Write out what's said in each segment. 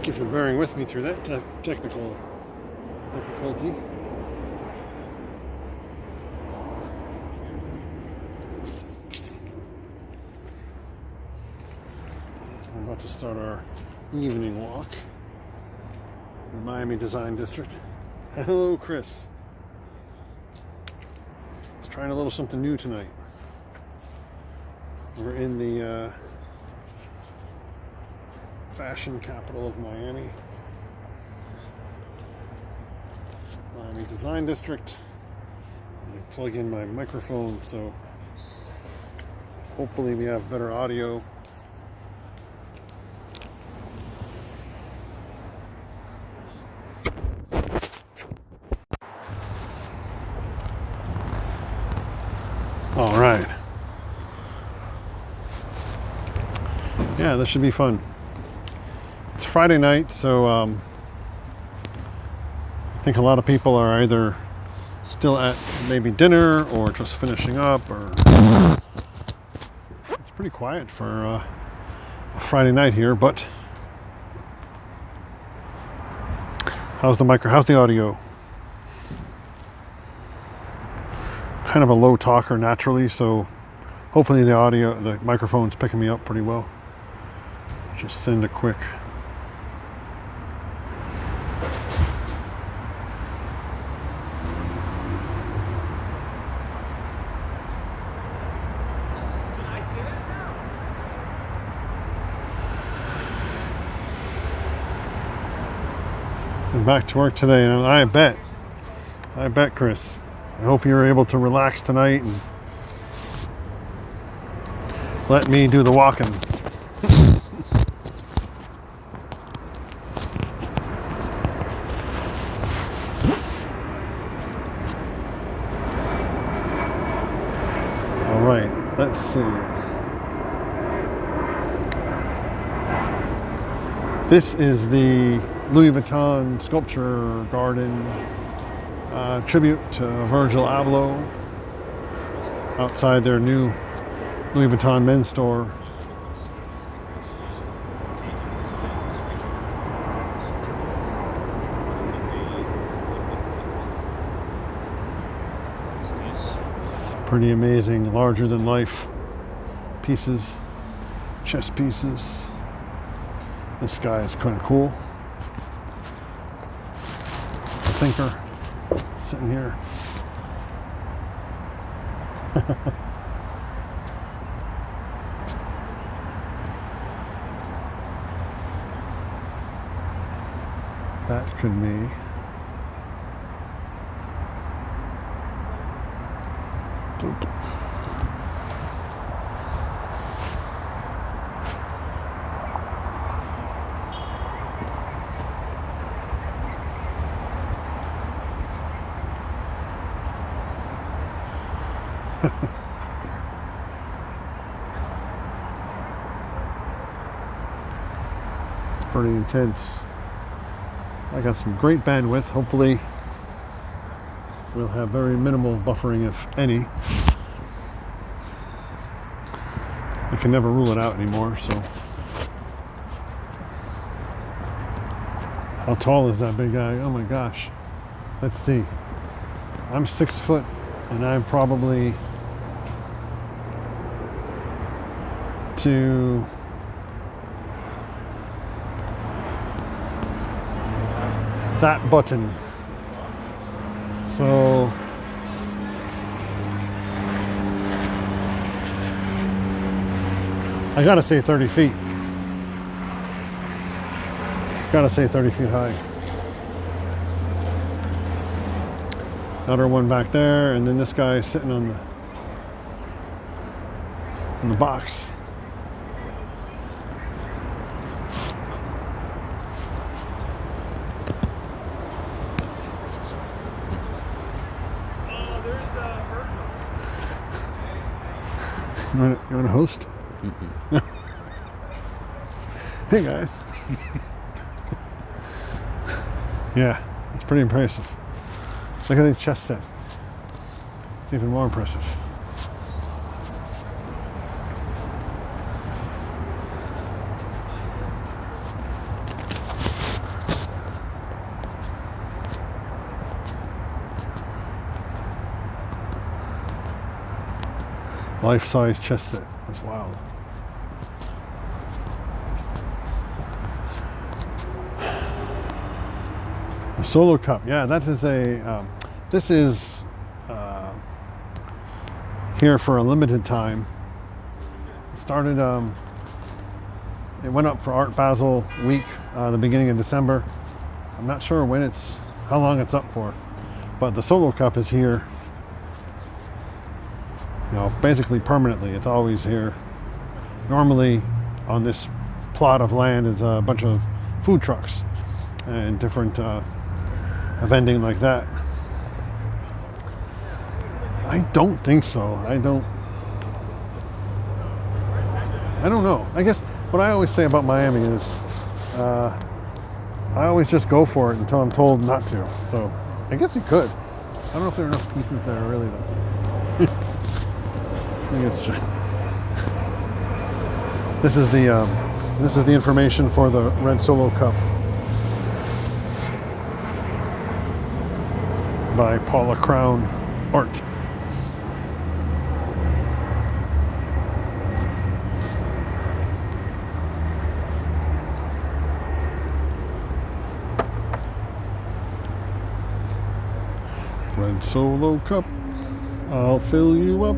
Thank you for bearing with me through that technical difficulty. We're about to start our evening walk in the Miami Design District. Hello, Chris. Let's try a little something new tonight. We're in the fashion capital of Miami. Miami Design District. Let me plug in my microphone so hopefully we have better audio. All right. Yeah, this should be fun. It's Friday night, so I think a lot of people are either still at maybe dinner or just finishing up, or it's pretty quiet for a Friday night here. But how's the audio? Kind of a low talker naturally, so hopefully the microphone's picking me up pretty well. Just send a quick I'm back to work today, and I bet Chris, I hope you're able to relax tonight and let me do the walking. All right, let's see. This is the Louis Vuitton sculpture garden tribute to Virgil Abloh outside their new Louis Vuitton men's store. Pretty amazing, larger than life pieces, chess pieces. This guy is kind of cool. A thinker sitting here. That could be it's pretty intense. I got some great bandwidth. Hopefully we'll have very minimal buffering, if any. I can never rule it out anymore, so. How tall is that big guy? Oh my gosh. Let's see. I'm 6 foot, and I'm probably to that button. So I gotta say 30 feet. Gotta say 30 feet high. Another one back there, and then this guy is sitting on the box. You want to host? Mm-hmm. Hey guys. Yeah, it's pretty impressive. Look at these chess set. It's even more impressive. Life-size chess set. That's wild. A solo cup. Yeah, that is a. This is here for a limited time. It started. It went up for Art Basel week, the beginning of December. I'm not sure when how long it's up for, but the solo cup is here. You know, basically permanently. It's always here. Normally, on this plot of land is a bunch of food trucks and different vending like that. I don't think so. I don't know. I guess what I always say about Miami is I always just go for it until I'm told not to. So I guess you could. I don't know if there are enough pieces there really though. I think it's just this is the information for the red solo cup by Paula Crown Art. Red solo cup, I'll fill you up.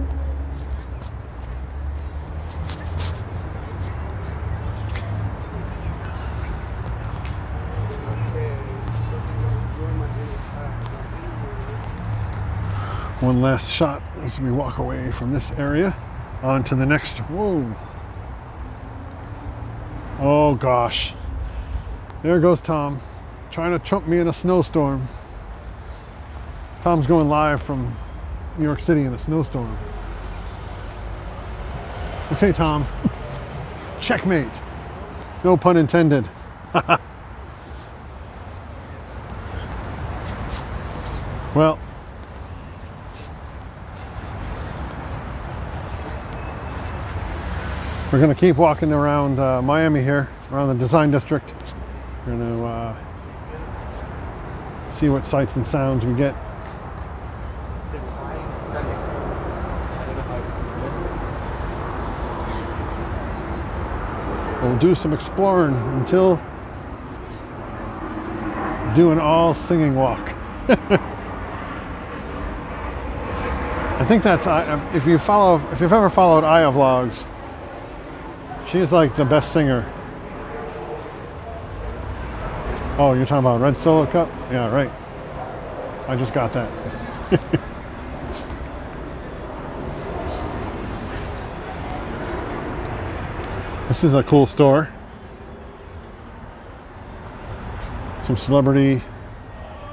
One last shot as we walk away from this area on to the next. Whoa. Oh gosh. There goes Tom, trying to trump me in a snowstorm. Tom's going live from New York City in a snowstorm. Okay, Tom. Checkmate. No pun intended. Well, we're going to keep walking around Miami here, around the design district. We're going to see what sights and sounds we get. We'll do some exploring until do an all singing walk. I think that's if you've ever followed Aya Vlogs, she's like the best singer. Oh, you're talking about red solo cup? Yeah, right. I just got that. This is a cool store. Some celebrity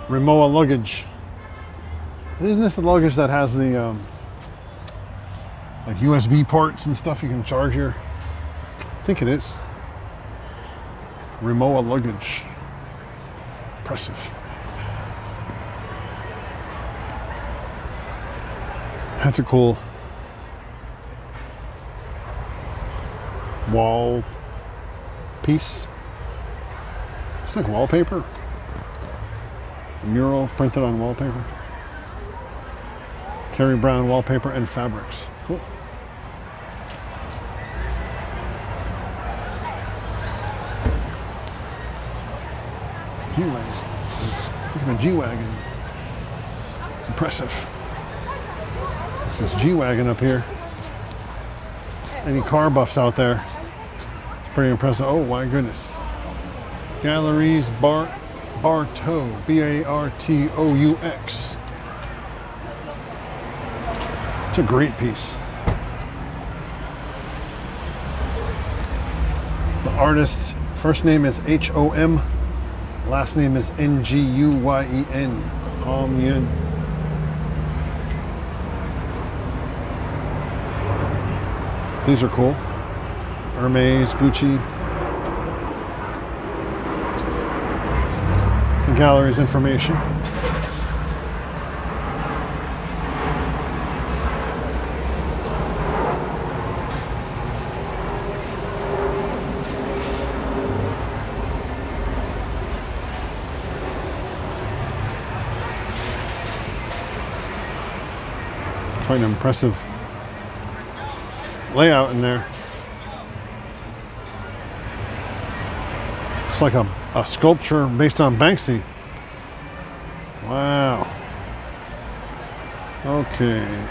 Rimowa luggage. Isn't this the luggage that has the like USB ports and stuff you can charge your? I think it is. Rimowa luggage. Impressive. That's a cool wall piece. It's like wallpaper. A mural printed on wallpaper. Carrie Brown wallpaper and fabrics. Cool. G-Wagon. Look at the G-Wagon. It's impressive. There's this G-Wagon up here. Any car buffs out there? It's pretty impressive. Oh my goodness. Galleries Bartoux. B-A-R-T-O-U-X. It's a great piece. The artist, first name is H-O-M, last name is N-G-U-Y-E-N. Nguyen. These are cool. Hermes, Gucci. It's the gallery's information. Quite an impressive layout in there. It's like a sculpture based on Banksy. Wow. Okay.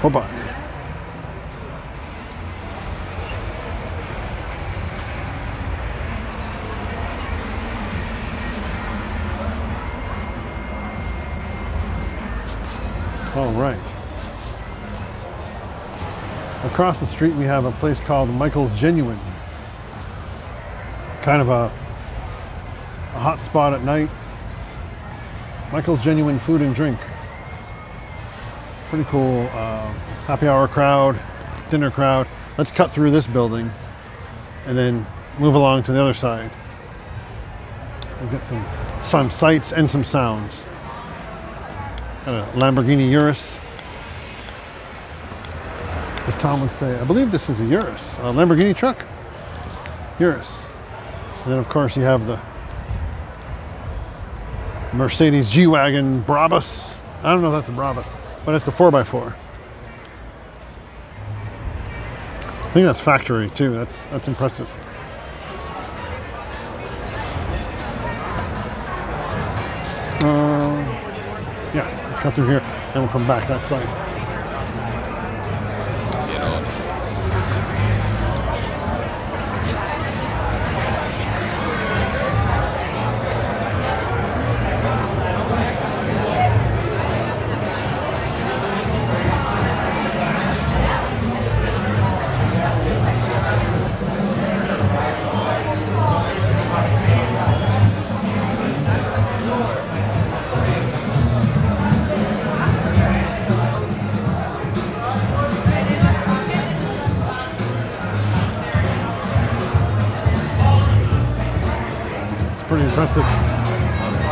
Bye-bye. All right. Across the street we have a place called Michael's Genuine. Kind of a hot spot at night. Michael's Genuine Food and Drink. Pretty cool happy hour crowd, dinner crowd. Let's cut through this building and then move along to the other side. We'll get some sights and some sounds. Got a Lamborghini Urus. As Tom would say, I believe this is a Urus, a Lamborghini truck. Urus. And then of course you have the Mercedes G-Wagon Brabus. I don't know if that's a Brabus, but it's the 4x4. I think that's factory too. That's impressive. Yeah, let's cut through here and we'll come back that side.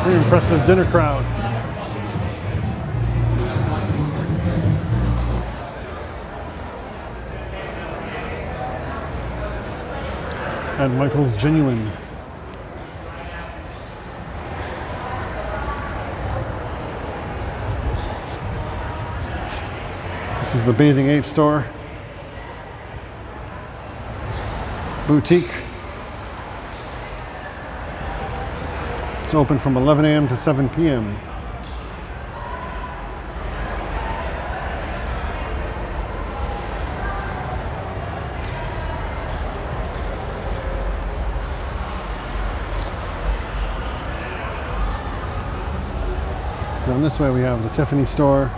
Pretty impressive dinner crowd. And Michael's Genuine. This is the Bathing Ape store. Boutique. It's open from 11 a.m. to 7 p.m. Down this way we have the Tiffany store,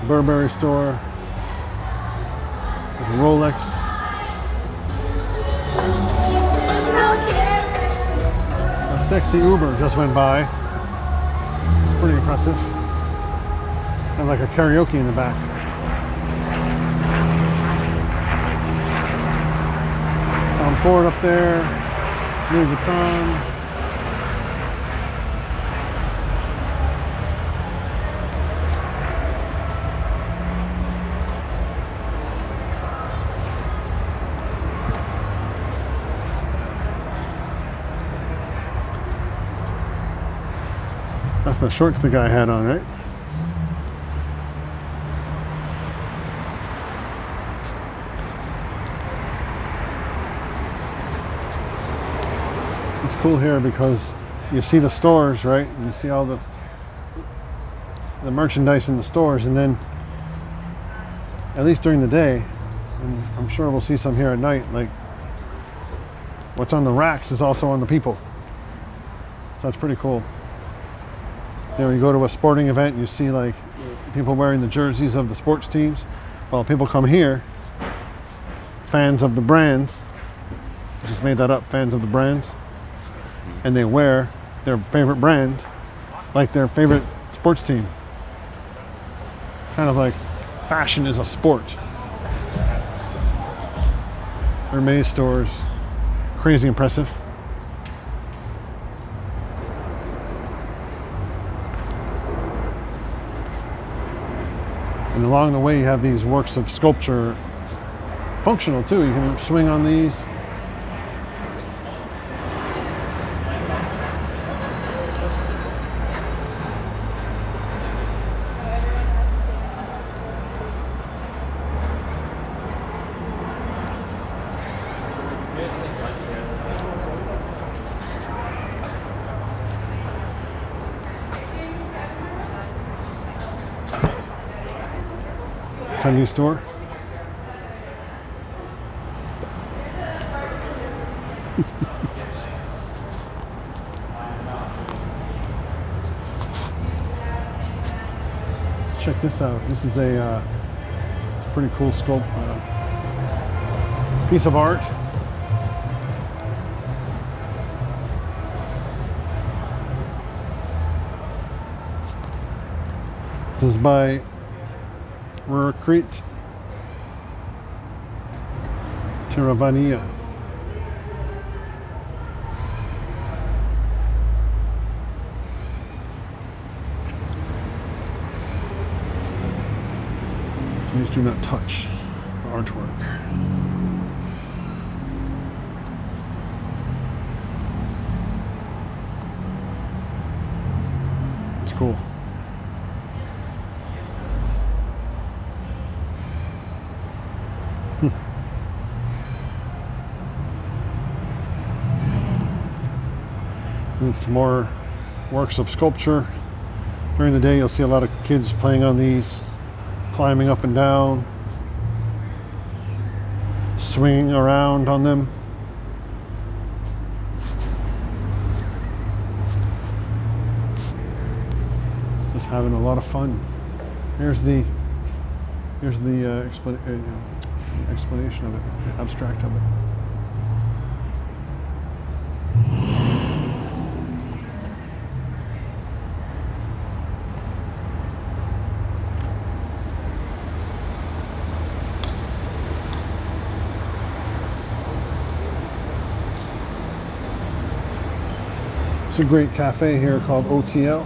Burberry store, Rolex. Sexy Uber just went by. It's pretty impressive. And like a karaoke in the back. Tom Ford up there. Louis Vuitton. That's the shorts the guy had on, right? It's cool here because you see the stores, right? And you see all the merchandise in the stores, and then at least during the day, and I'm sure we'll see some here at night, like what's on the racks is also on the people. So that's pretty cool. You know, you go to a sporting event, you see like people wearing the jerseys of the sports teams. Well, people come here, fans of the brands, just made that up, fans of the brands, and they wear their favorite brand like their favorite sports team. Kind of like fashion is a sport. Hermes stores, crazy impressive. And along the way you have these works of sculpture, functional too. You can swing on these. Fendi store. Check this out. This is a it's a pretty cool piece of art. This is by Mercrete Tiravania. Please do not touch the artwork. It's cool. And some more works of sculpture. During the day you'll see a lot of kids playing on these, climbing up and down, swinging around on them. Just having a lot of fun. Here's the explanation of it, the abstract of it. It's a great cafe here called OTL.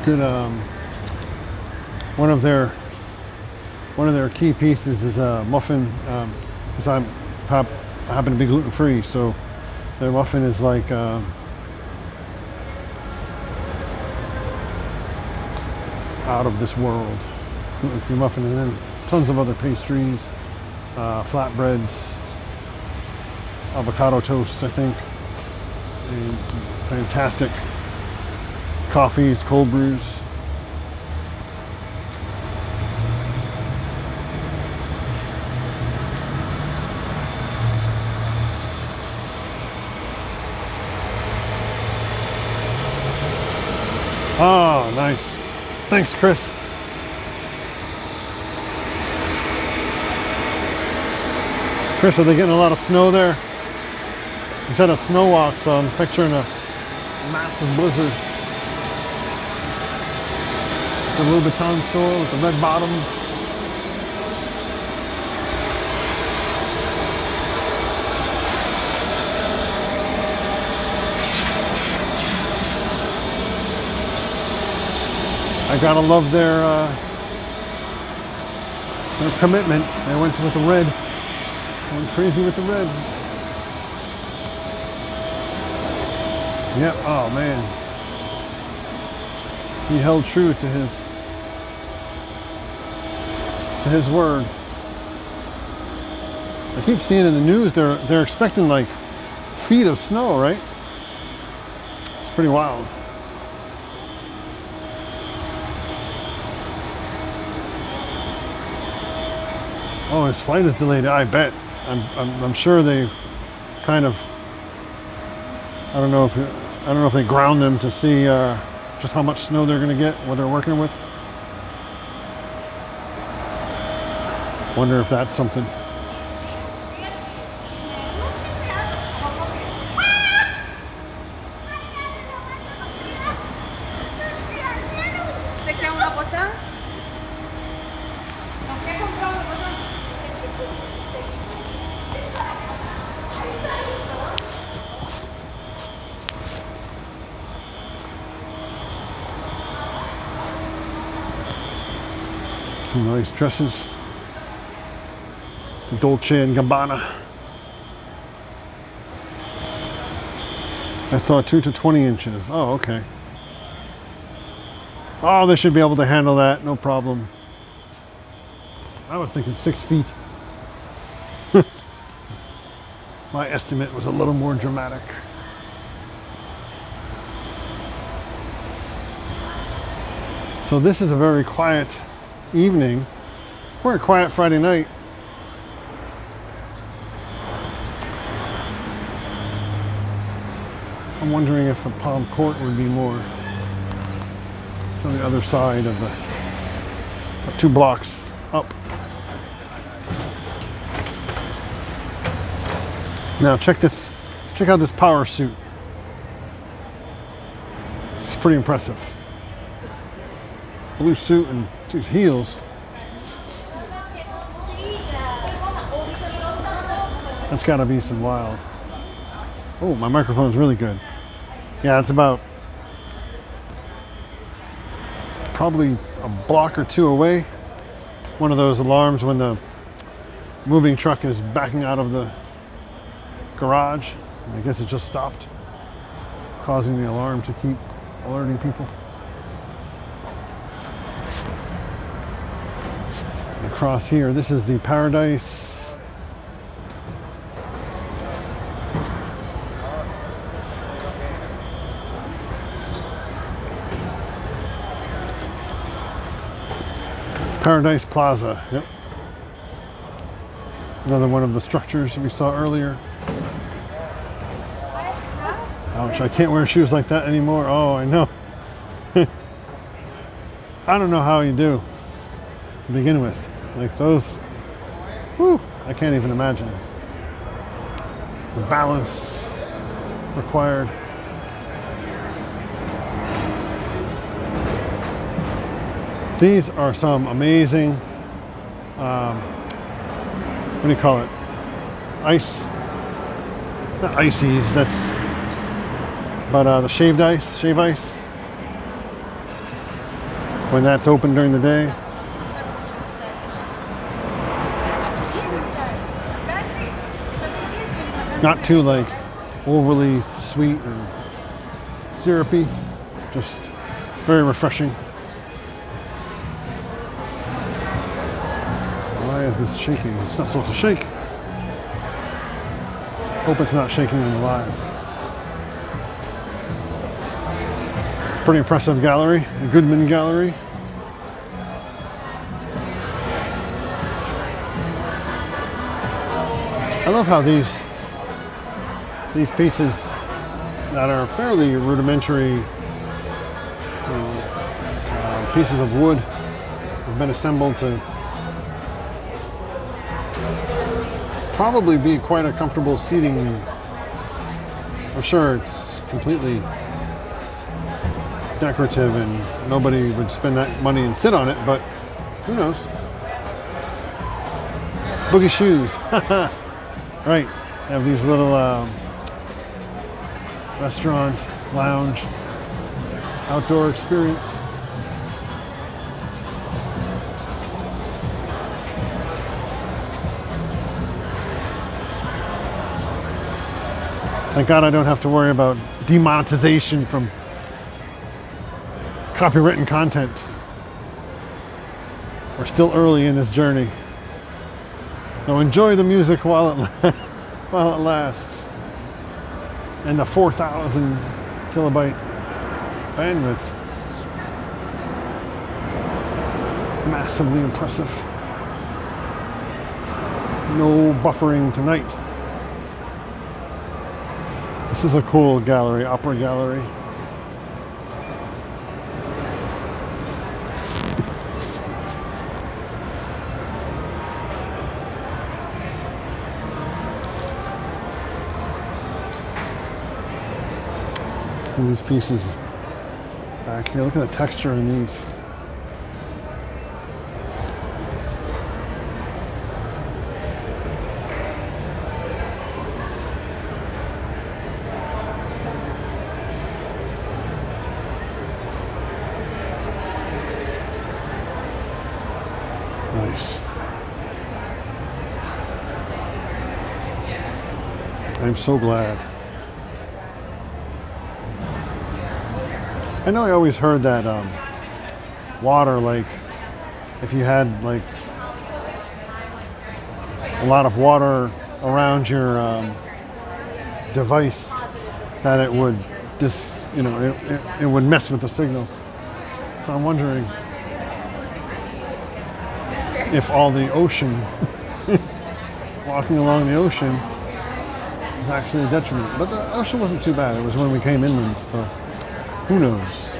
Good. One of their key pieces is a muffin. Because I happen to be gluten free, so their muffin is like out of this world. Gluten free muffin, and then tons of other pastries, flatbreads, avocado toast, I think, and fantastic coffees, cold brews. Oh, nice. Thanks, Chris. Chris, are they getting a lot of snow there? You said a snow walk, so I'm picturing a massive blizzard. The Vuitton store with the red bottoms. I gotta love their commitment. They went with the red. Went crazy with the red. Yep. Oh man. He held true to his word. I keep seeing in the news they're expecting like feet of snow, right? It's pretty wild. Oh, his flight is delayed. I bet. I'm sure they've kind of. I don't know if they ground them to see just how much snow they're going to get, what they're working with. Wonder if that's something. Some nice dresses. The Dolce & Gabbana. I saw 2 to 20 inches. Oh, okay. Oh, they should be able to handle that. No problem. I was thinking 6 feet. My estimate was a little more dramatic. So this is a very quiet evening, very quiet Friday night. I'm wondering if the Palm Court would be more on the other side of the 2 blocks up. Now check this, check out this power suit. It's pretty impressive. Blue suit and these heels. That's gotta be some wild. Oh, my microphone's really good. Yeah, it's about probably a block or 2 away. One of those alarms when the moving truck is backing out of the garage. I guess it just stopped, causing the alarm to keep alerting people. Across here, this is the Paradise. Paradise Plaza, yep. Another one of the structures we saw earlier. Ouch, I can't wear shoes like that anymore. Oh, I know. I don't know how you do to begin with. Like those, whew, I can't even imagine. The balance required. These are some amazing, what do you call it? Ice, not ices, but the shave ice. When that's open during the day. Not too like overly sweet or syrupy, just very refreshing. Why is this shaking? It's not supposed to shake. Hope it's not shaking on the live. Pretty impressive gallery, the Goodman Gallery. I love how these pieces that are fairly rudimentary pieces of wood have been assembled to probably be quite a comfortable seating. I'm sure it's completely decorative and nobody would spend that money and sit on it, but who knows? Boogie shoes. Right, have these little restaurant, lounge, outdoor experience. Thank God I don't have to worry about demonetization from copywritten content. We're still early in this journey. So enjoy the music while it lasts. And the 4,000 kilobyte bandwidth. Massively impressive. No buffering tonight. This is a cool gallery, opera gallery. And these pieces back here, look at the texture in these. Nice. I'm so glad. I know I always heard that water, like if you had like a lot of water around your device, that it would it would mess with the signal. So I'm wondering if all the ocean, walking along the ocean, is actually a detriment. But the ocean wasn't too bad. It was when we came inland, so who knows?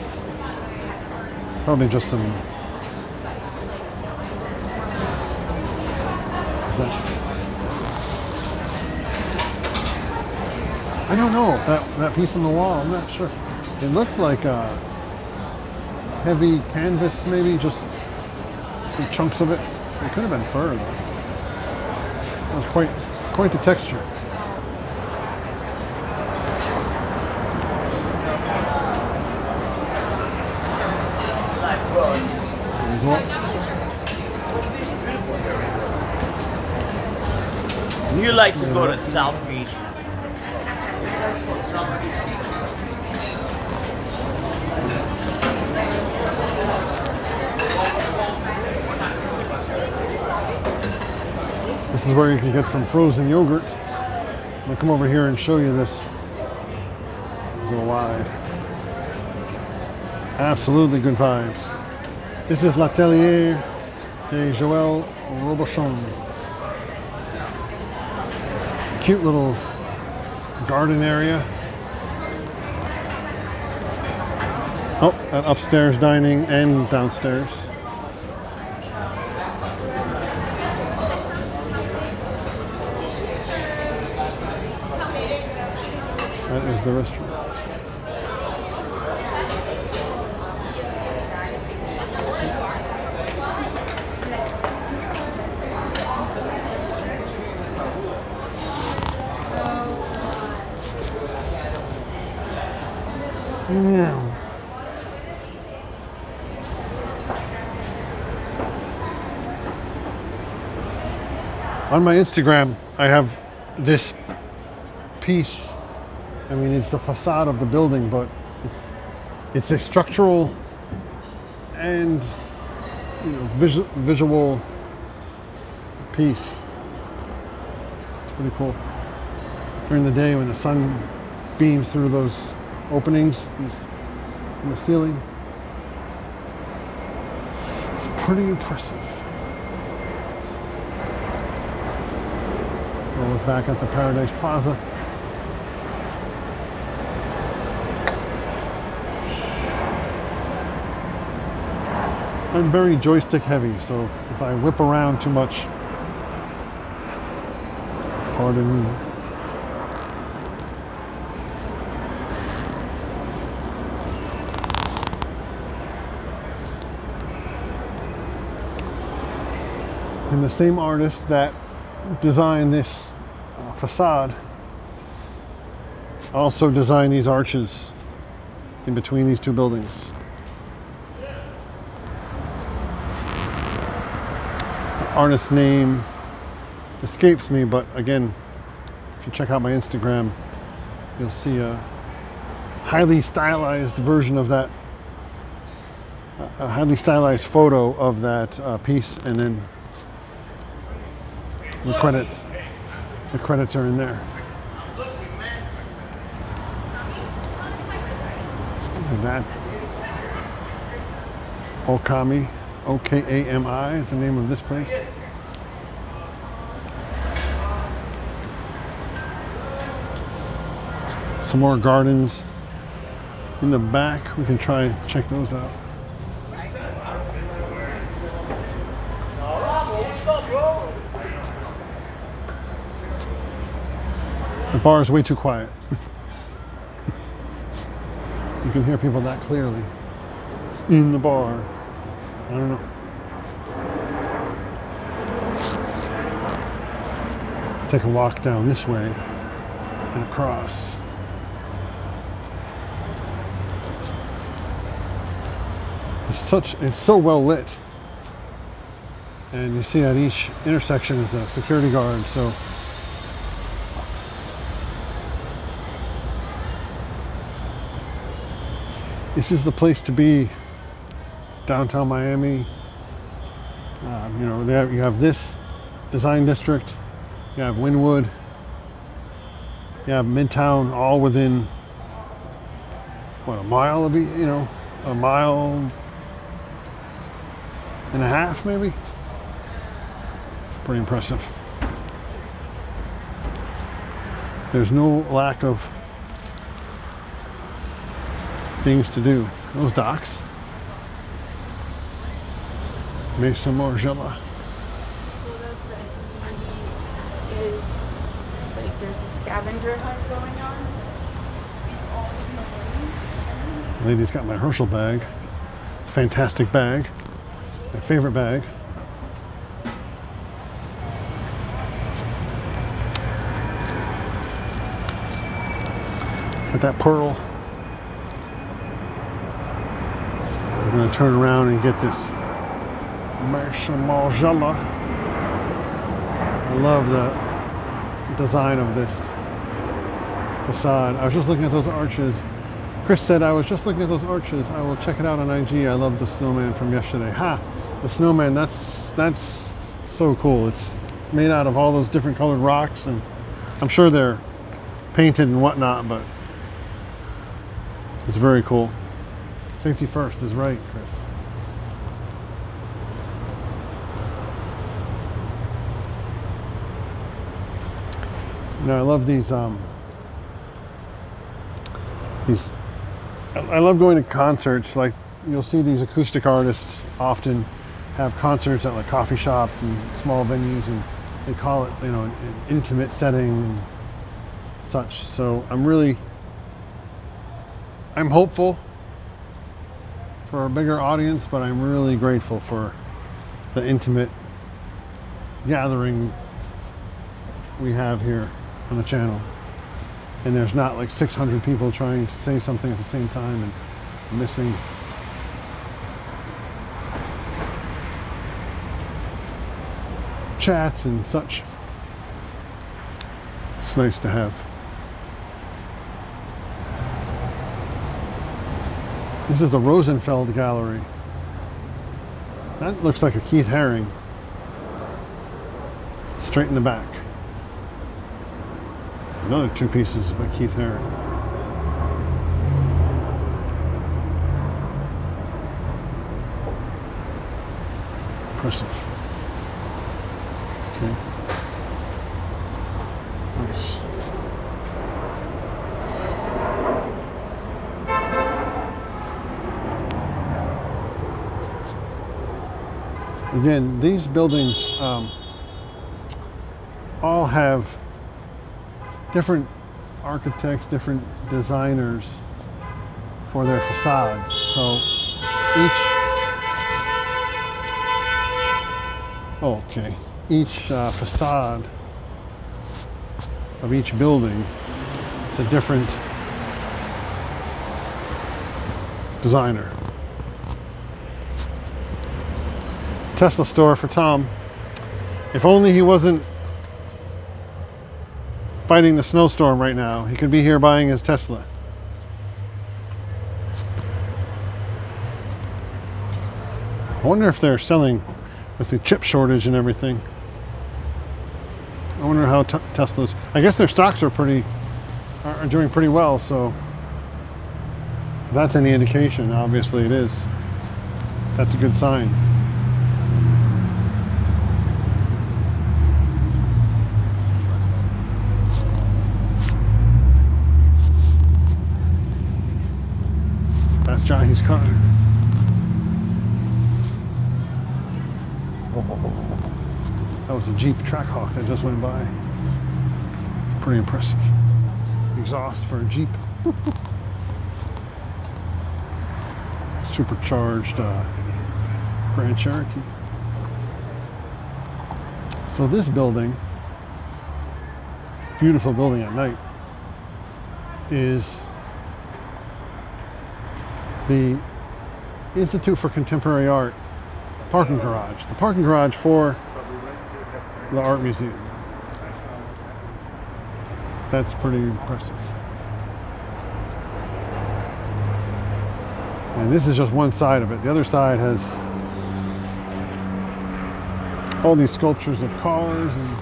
Probably just some. I don't know. That piece on the wall, I'm not sure. It looked like a heavy canvas, maybe just some chunks of it. It could have been fur though. It was quite the texture. You like to go to South Beach. This is where you can get some frozen yogurt. I'll come over here and show you this. Go wide. Absolutely good vibes. This is L'Atelier de Joël Robuchon. Cute little garden area. Oh, and upstairs dining and downstairs. That is the restaurant. Yeah. On my Instagram, I have this piece. I mean, it's the facade of the building, but it's a structural and visual piece. It's pretty cool. During the day when the sun beams through those openings in the ceiling, it's pretty impressive. We'll look back at the Paradise Plaza. I'm very joystick heavy, so if I whip around too much, pardon me. And the same artist that designed this facade also designed these arches in between these two buildings. Artist's name escapes me, but again, if you check out my Instagram, you'll see a highly stylized version of that, a highly stylized photo of that piece, and then the credits are in there. Look at that. Okami. O-K-A-M-I is the name of this place. Some more gardens in the back. We can try and check those out. The bar is way too quiet. You can hear people that clearly in the bar. I don't know. Let's take a walk down this way and across. It's so well lit. And you see at each intersection is a security guard, so this is the place to be. Downtown Miami. You have this design district, you have Wynwood, you have Midtown, all within what, a mile of a mile, and a half, maybe. Pretty impressive. There's no lack of things to do. Those docks. Mesa Margiela. So does that is like there's a scavenger hunt going on? Lady's got my Herschel bag. Fantastic bag. My favorite bag. Got that pearl. We're going to turn around and get this Mesa Margiela. I love the design of this facade. I was just looking at those arches. Chris said, I was just looking at those arches. I will check it out on IG. I love the snowman from yesterday. Ha! The snowman, that's so cool. It's made out of all those different colored rocks, and I'm sure they're painted and whatnot, but it's very cool. Safety first is right, Chris. You know, I love these I love going to concerts. Like, you'll see these acoustic artists often have concerts at like coffee shops and small venues, and they call it, you know, an intimate setting and such. So I'm hopeful for a bigger audience, but I'm really grateful for the intimate gathering we have here on the channel. And there's not like 600 people trying to say something at the same time and missing. Chats and such. It's nice to have. This is the Rosenfeld Gallery. That looks like a Keith Haring. Straight in the back. Another two pieces by Keith Haring. Impressive. Okay. Nice. Again, these buildings all have different architects, different designers for their facades. So each facade of each building is a different designer. Tesla store for Tom. If only he wasn't fighting the snowstorm right now, he could be here buying his Tesla. I wonder if they're selling with the chip shortage and everything. I wonder how Tesla's. I guess their stocks are doing pretty well. So if that's any indication, obviously it is. That's a good sign. That's Johnny's car. That was a Jeep Trackhawk that just went by. It's pretty impressive. Exhaust for a Jeep. Supercharged Grand Cherokee. So this building, beautiful building at night, is the Institute for Contemporary Art parking garage. The parking garage for the art museum. That's pretty impressive. And this is just one side of it. The other side has all these sculptures of cars, and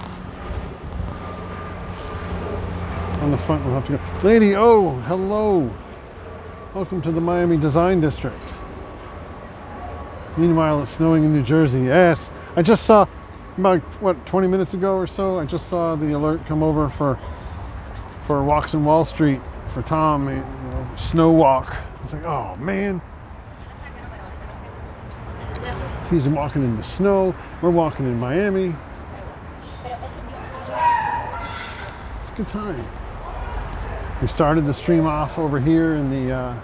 on the front we'll have to go. Lady O, hello. Welcome to the Miami Design District. Meanwhile, it's snowing in New Jersey. Yes, I just saw about, what, 20 minutes ago or so, I just saw the alert come over for walks in Wall Street for Tom, you know, snow walk. It's like, oh man. He's walking in the snow. We're walking in Miami. It's a good time. We started the stream off over here in the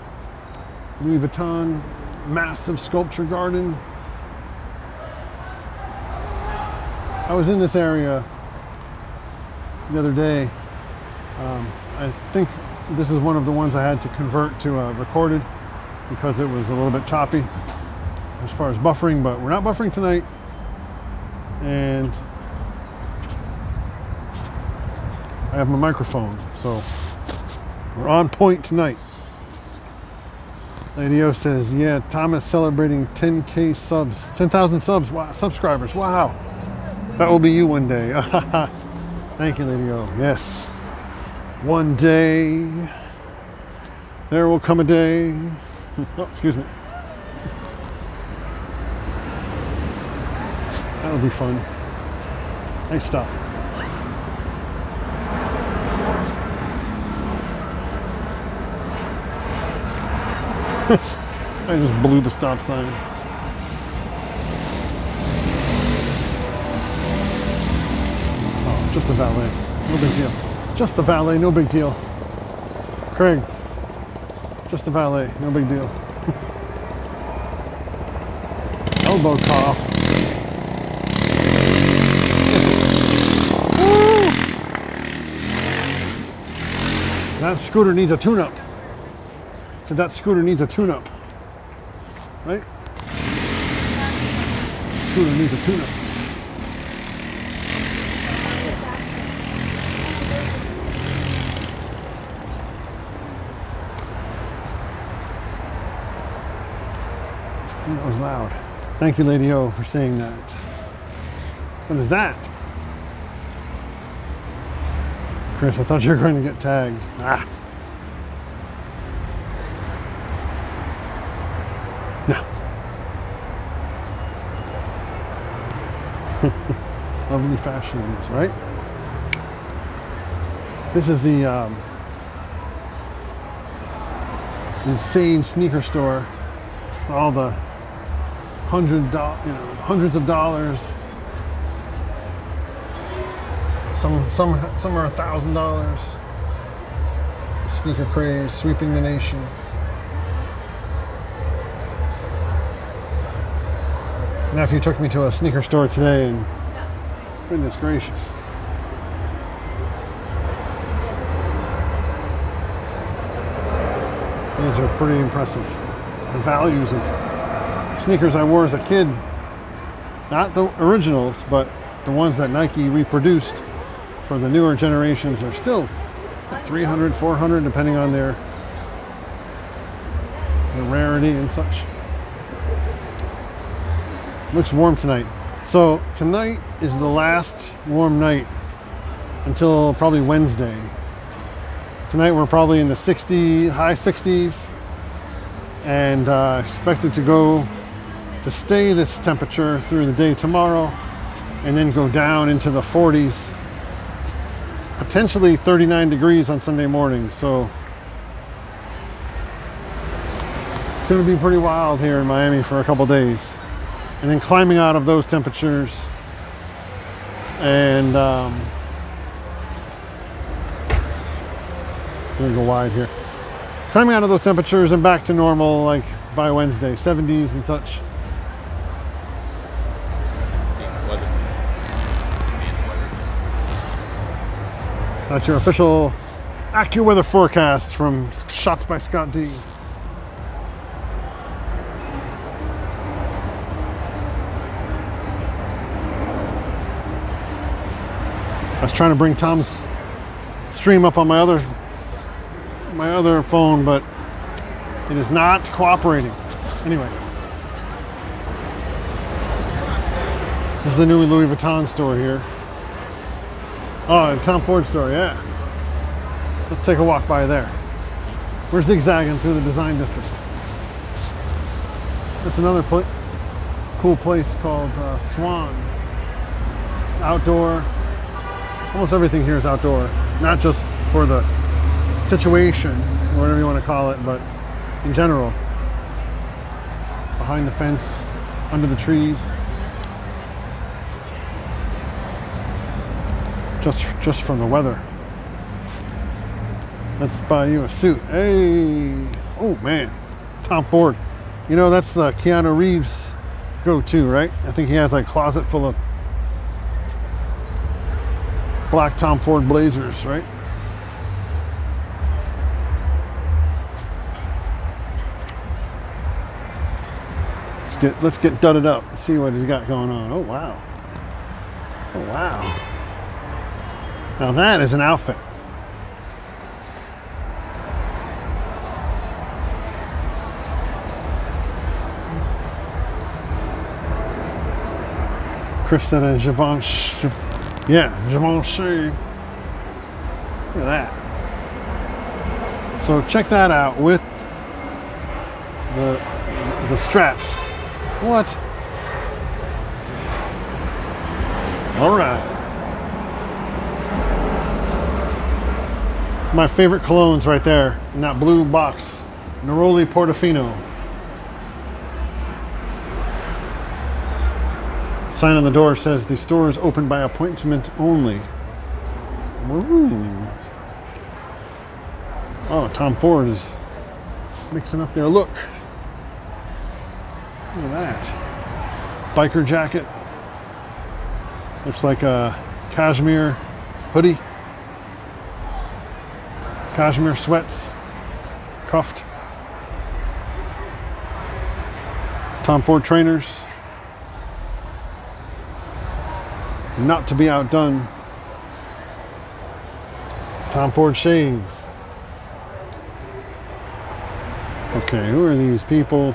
Louis Vuitton massive sculpture garden. I was in this area the other day. I think this is one of the ones I had to convert to recorded because it was a little bit choppy as far as buffering, but we're not buffering tonight, and I have my microphone, so we're on point tonight. Lady O says, yeah, Tom is celebrating 10K subs, 10,000 subs, wow, subscribers, wow. That will be you one day. Thank you, Lady O. Yes. One day, there will come a day. Oh, excuse me. That'll be fun. Nice stop. I just blew the stop sign. Oh, just a valet. No big deal. Just a valet, no big deal. Craig, just a valet, no big deal. Elbow cough. Woo! That scooter needs a tune-up. So that scooter needs a tune-up, right? Scooter needs a tune-up. That was loud. Thank you, Lady O, for saying that. What is that? Chris, I thought you were going to get tagged. Ah. No. Lovely fashions, right? This is the insane sneaker store. All the hundreds of dollars. Some are $1,000. Sneaker craze sweeping the nation. Nephew took me to a sneaker store today, and goodness gracious. These are pretty impressive. The values of sneakers I wore as a kid, not the originals, but the ones that Nike reproduced for the newer generations, are still 300, 400, depending on their rarity and such. Looks warm tonight. So tonight is the last warm night until probably Wednesday. Tonight we're probably in the high 60s, and expected to stay this temperature through the day tomorrow, and then go down into the 40s, potentially 39 degrees on Sunday morning. So it's going to be pretty wild here in Miami for a couple days, and then climbing out of those temperatures, and I'm gonna go wide here, climbing out of those temperatures and back to normal like by Wednesday, 70s and such. That's your official AccuWeather forecast from Shots by Scott D. I was trying to bring Tom's stream up on my other phone, but it is not cooperating. Anyway, this is the new Louis Vuitton store here. Oh, Tom Ford store, yeah. Let's take a walk by there. We're zigzagging through the design district. That's another cool place called Swan. It's outdoor. Almost everything here is outdoor. Not just for the situation, or whatever you want to call it, but in general. Behind the fence, under the trees. Just from the weather. Let's buy you a suit. Hey! Oh man, Tom Ford. You know, that's the Keanu Reeves go-to, right? I think he has like a closet full of black Tom Ford blazers, right? Let's get dudded up and see what he's got going on. Oh wow. Oh wow. Now that is an outfit. Kristen and Givenchy. Yeah, Givenchy. Look at that. So check that out with the straps. What? All right. My favorite colognes right there in that blue box. Neroli Portofino. Sign on the door says the store is open by appointment only. Ooh. Oh, Tom Ford is mixing up their look. Look at that. Biker jacket. Looks like a cashmere hoodie. Cashmere sweats. Cuffed. Tom Ford trainers. Not to be outdone. Tom Ford shades. Okay, who are these people?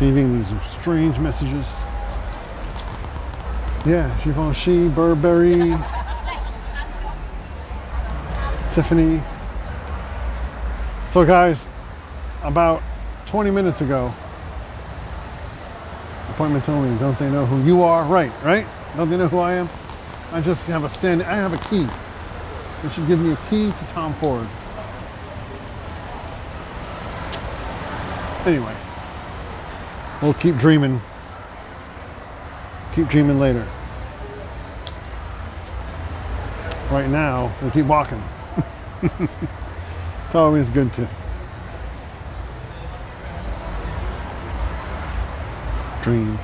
Leaving these strange messages. Yeah, Givenchy, Burberry, Tiffany. So guys, about 20 minutes ago, appointments only, don't they know who you are? Right? Don't they know who I am? I just have a stand. I have a key. They should give me a key to Tom Ford. Anyway, we'll keep dreaming. Keep dreaming later. Right now, we'll keep walking. It's always good to dream.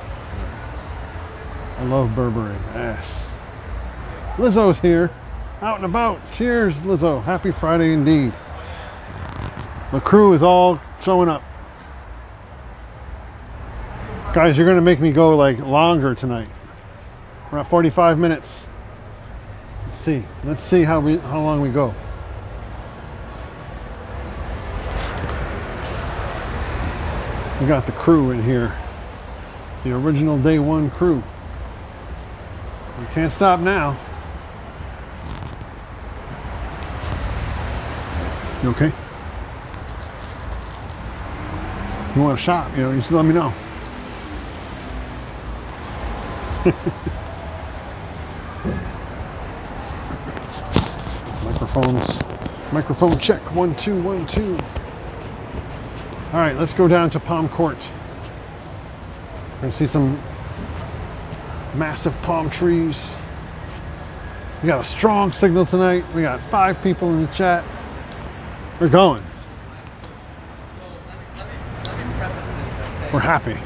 I love Burberry. Yes. Lizzo's here, out and about. Cheers, Lizzo. Happy Friday indeed. The crew is all showing up. Guys, you're gonna make me go like longer tonight. We're at 45 minutes. Let's see how long we go. We got the crew in here. The original day one crew. We can't stop now. You okay? You want to shop? You just let me know. Microphone check. 1 2 1 2. All right, let's go down to Palm Court. We're gonna see some massive palm trees. We got a strong signal tonight. We got 5 people in the chat. We're going. We're happy.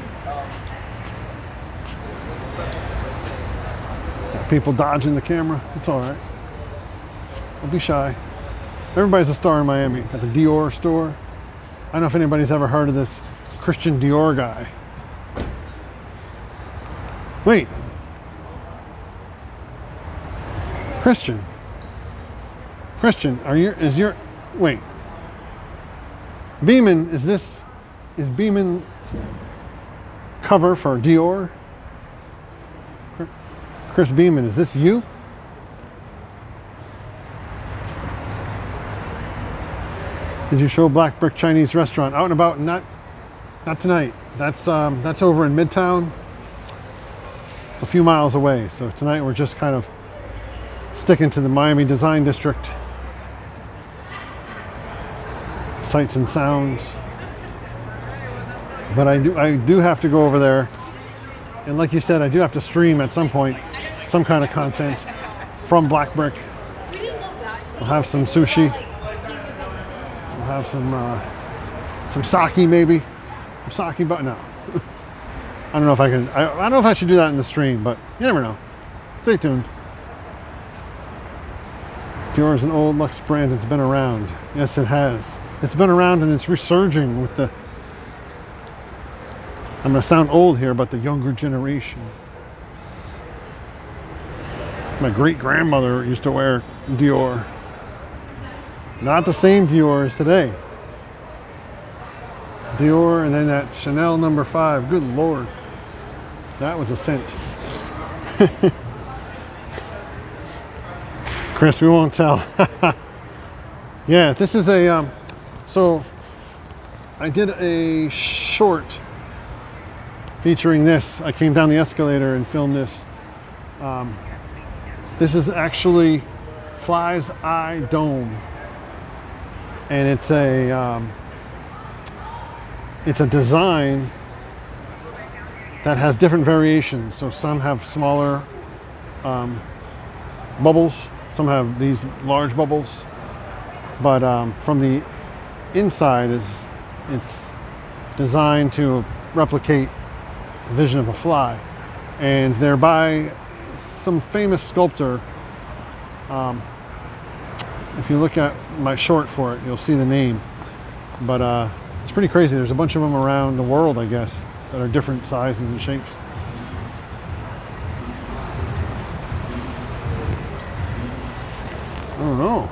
Got people dodging the camera. It's all right. Don't be shy. Everybody's a star in Miami. At the Dior store. I don't know if anybody's ever heard of this Christian Dior guy. Wait. Christian, wait. Beeman, is Beeman cover for Dior? Chris Beeman, is this you? Did you show Black Brick Chinese restaurant out and about? Not Not tonight. That's over in Midtown. It's a few miles away. So tonight we're just kind of sticking to the Miami Design District. Sights and sounds. But I do have to go over there. And like you said, I do have to stream at some point some kind of content from Black Brick. We'll have some sushi. We'll have some sake maybe. Sake, but no. I don't know if I can. I don't know if I should do that in the stream, but you never know. Stay tuned. Dior is an old luxe brand that's been around. Yes, it has. It's been around and it's resurging with the. I'm going to sound old here, but the younger generation. My great-grandmother used to wear Dior. Not the same Dior as today. Dior and then that Chanel No. 5. Good Lord. That was a scent. Chris, we won't tell. Yeah, this is a... so, I did a short featuring this. I came down the escalator and filmed this. This is actually Fly's Eye Dome, and it's a design that has different variations. So some have smaller bubbles, some have these large bubbles, but from the inside it's designed to replicate vision of a fly, and they're by some famous sculptor. If you look at my short for it, you'll see the name, but it's pretty crazy. There's a bunch of them around the world, I guess, that are different sizes and shapes. I don't know.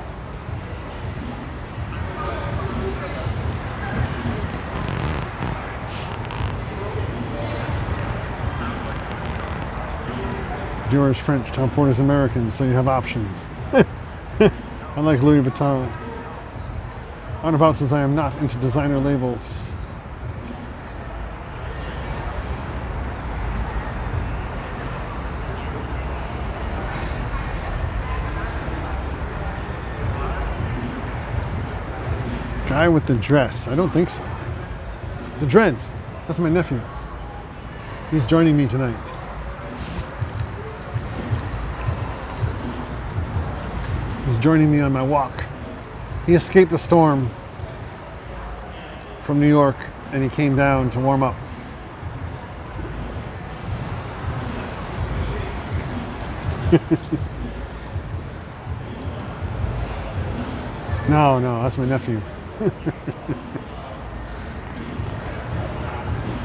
Dior is French, Tom Ford is American, so you have options. I like Louis Vuitton. On about says I am not into designer labels. Guy with the dress. I don't think so. The dreads. That's my nephew. He's joining me tonight. He's joining me on my walk. He escaped the storm from New York and he came down to warm up. No, that's my nephew.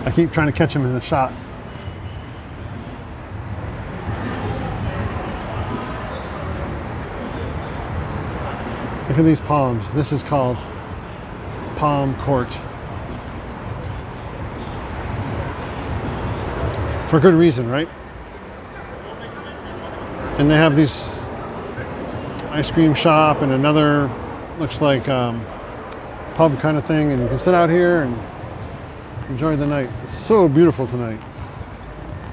I keep trying to catch him in the shot. Look at these palms. This is called Palm Court. For good reason, right? And they have this ice cream shop and another, looks like pub kind of thing, and you can sit out here and enjoy the night. It's so beautiful tonight.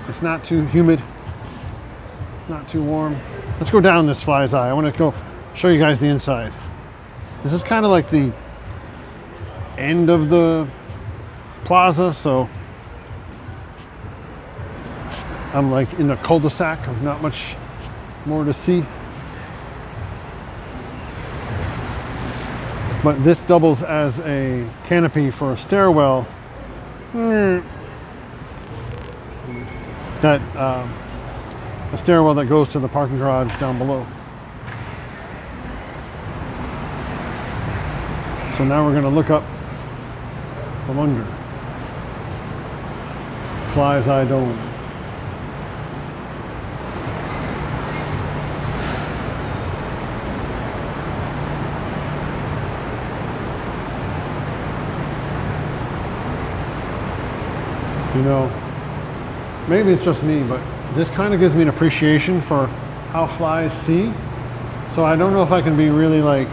It's not too humid. It's not too warm. Let's go down this Fly's Eye. I want to go show you guys the inside. This is kind of like the end of the plaza, so I'm like in a cul-de-sac of not much more to see. But this doubles as a canopy for a stairwell that a stairwell that goes to the parking garage down below. So now we're going to look up from under Fly's Eye Dome. You know, maybe it's just me, but this kind of gives me an appreciation for how flies see. So I don't know if I can be really like,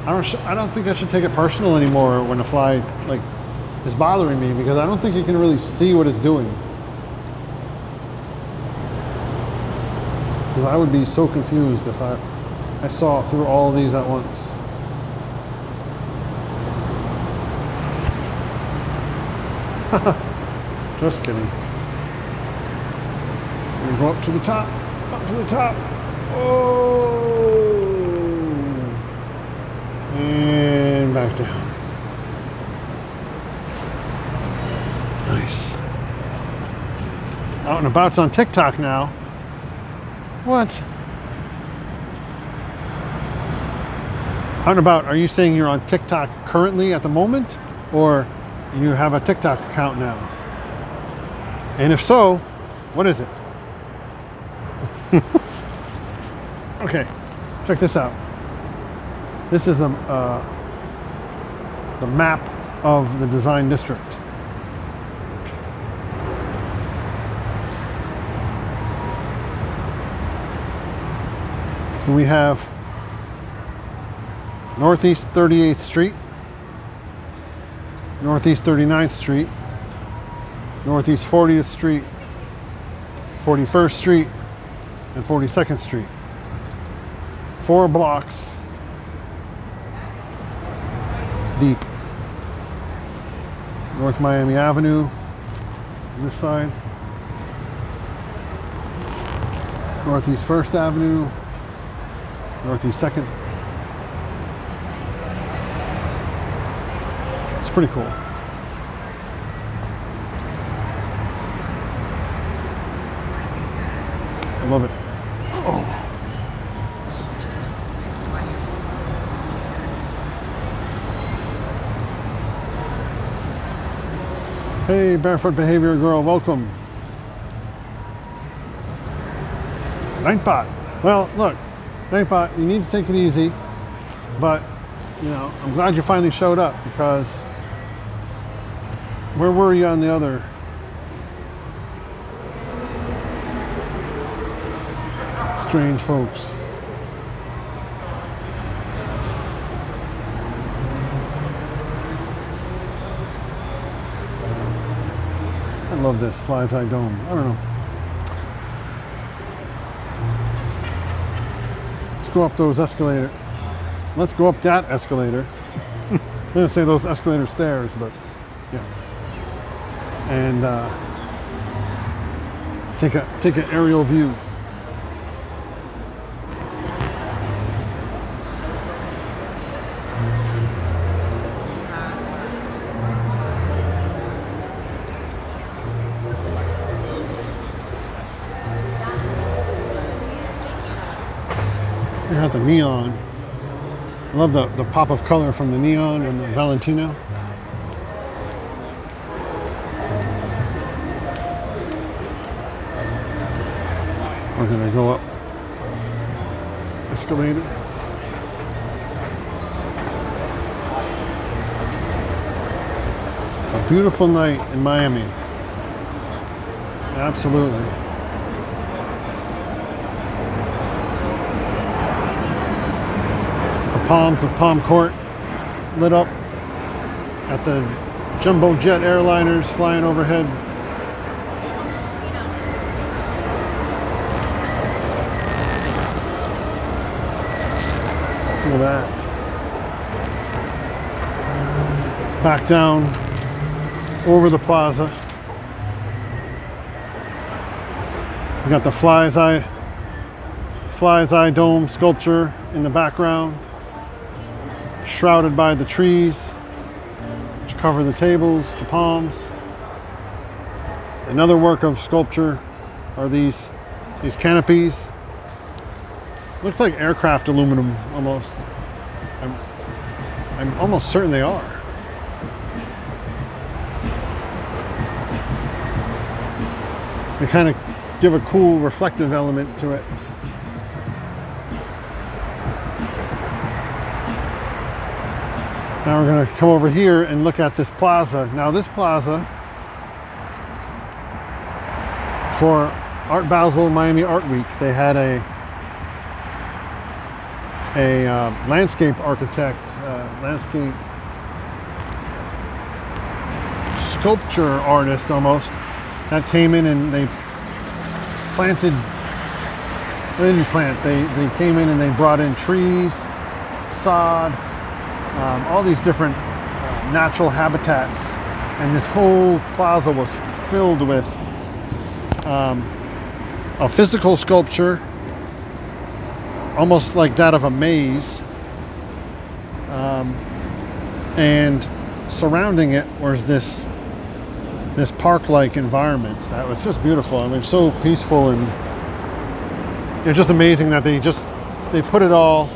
I don't think I should take it personal anymore when a fly like is bothering me because I don't think you can really see what it's doing. Because I would be so confused if I saw through all of these at once. Just kidding. We go up to the top. Up to the top. Oh! And back down. Nice. Out and about's on TikTok now. What? Out and about, are you saying you're on TikTok currently at the moment? Or you have a TikTok account now? And if so, what is it? Okay, check this out. This is the map of the design district. So we have Northeast 38th Street, Northeast 39th Street, Northeast 40th Street, 41st Street, and 42nd Street. 4 blocks deep. North Miami Avenue on this side, Northeast 1st Avenue, Northeast 2nd. It's pretty cool. I love it. Oh. Hey, Barefoot Behavior Girl, welcome. Nightbot. Well, look, Nightbot, you need to take it easy, but, you know, I'm glad you finally showed up because where were you on the other? Strange folks. I love this Fly's Eye Dome. I don't know. Let's go up those escalators. Let's go up that escalator. I'm gonna say those escalator stairs, but yeah. And take an aerial view. You got the neon. I love the pop of color from the neon and the Valentino. We're gonna go up escalator. It's a beautiful night in Miami. Absolutely. Palms of Palm Court lit up at the jumbo jet airliners flying overhead. Look at that. Back down over the plaza. We got the Fly's Eye Dome sculpture in the background, shrouded by the trees which cover the tables, the palms. Another work of sculpture are these canopies. Looks like aircraft aluminum almost. I'm almost certain they are. They kind of give a cool reflective element to it. Now we're going to come over here and look at this plaza. Now this plaza, for Art Basel Miami Art Week, they had a landscape architect, landscape sculpture artist almost that came in and they planted. They didn't plant. They came in and they brought in trees, sod, all these different natural habitats, and this whole plaza was filled with a physical sculpture, almost like that of a maze, and surrounding it was this park-like environment that was just beautiful. I mean, so peaceful, and it's just amazing that they put it all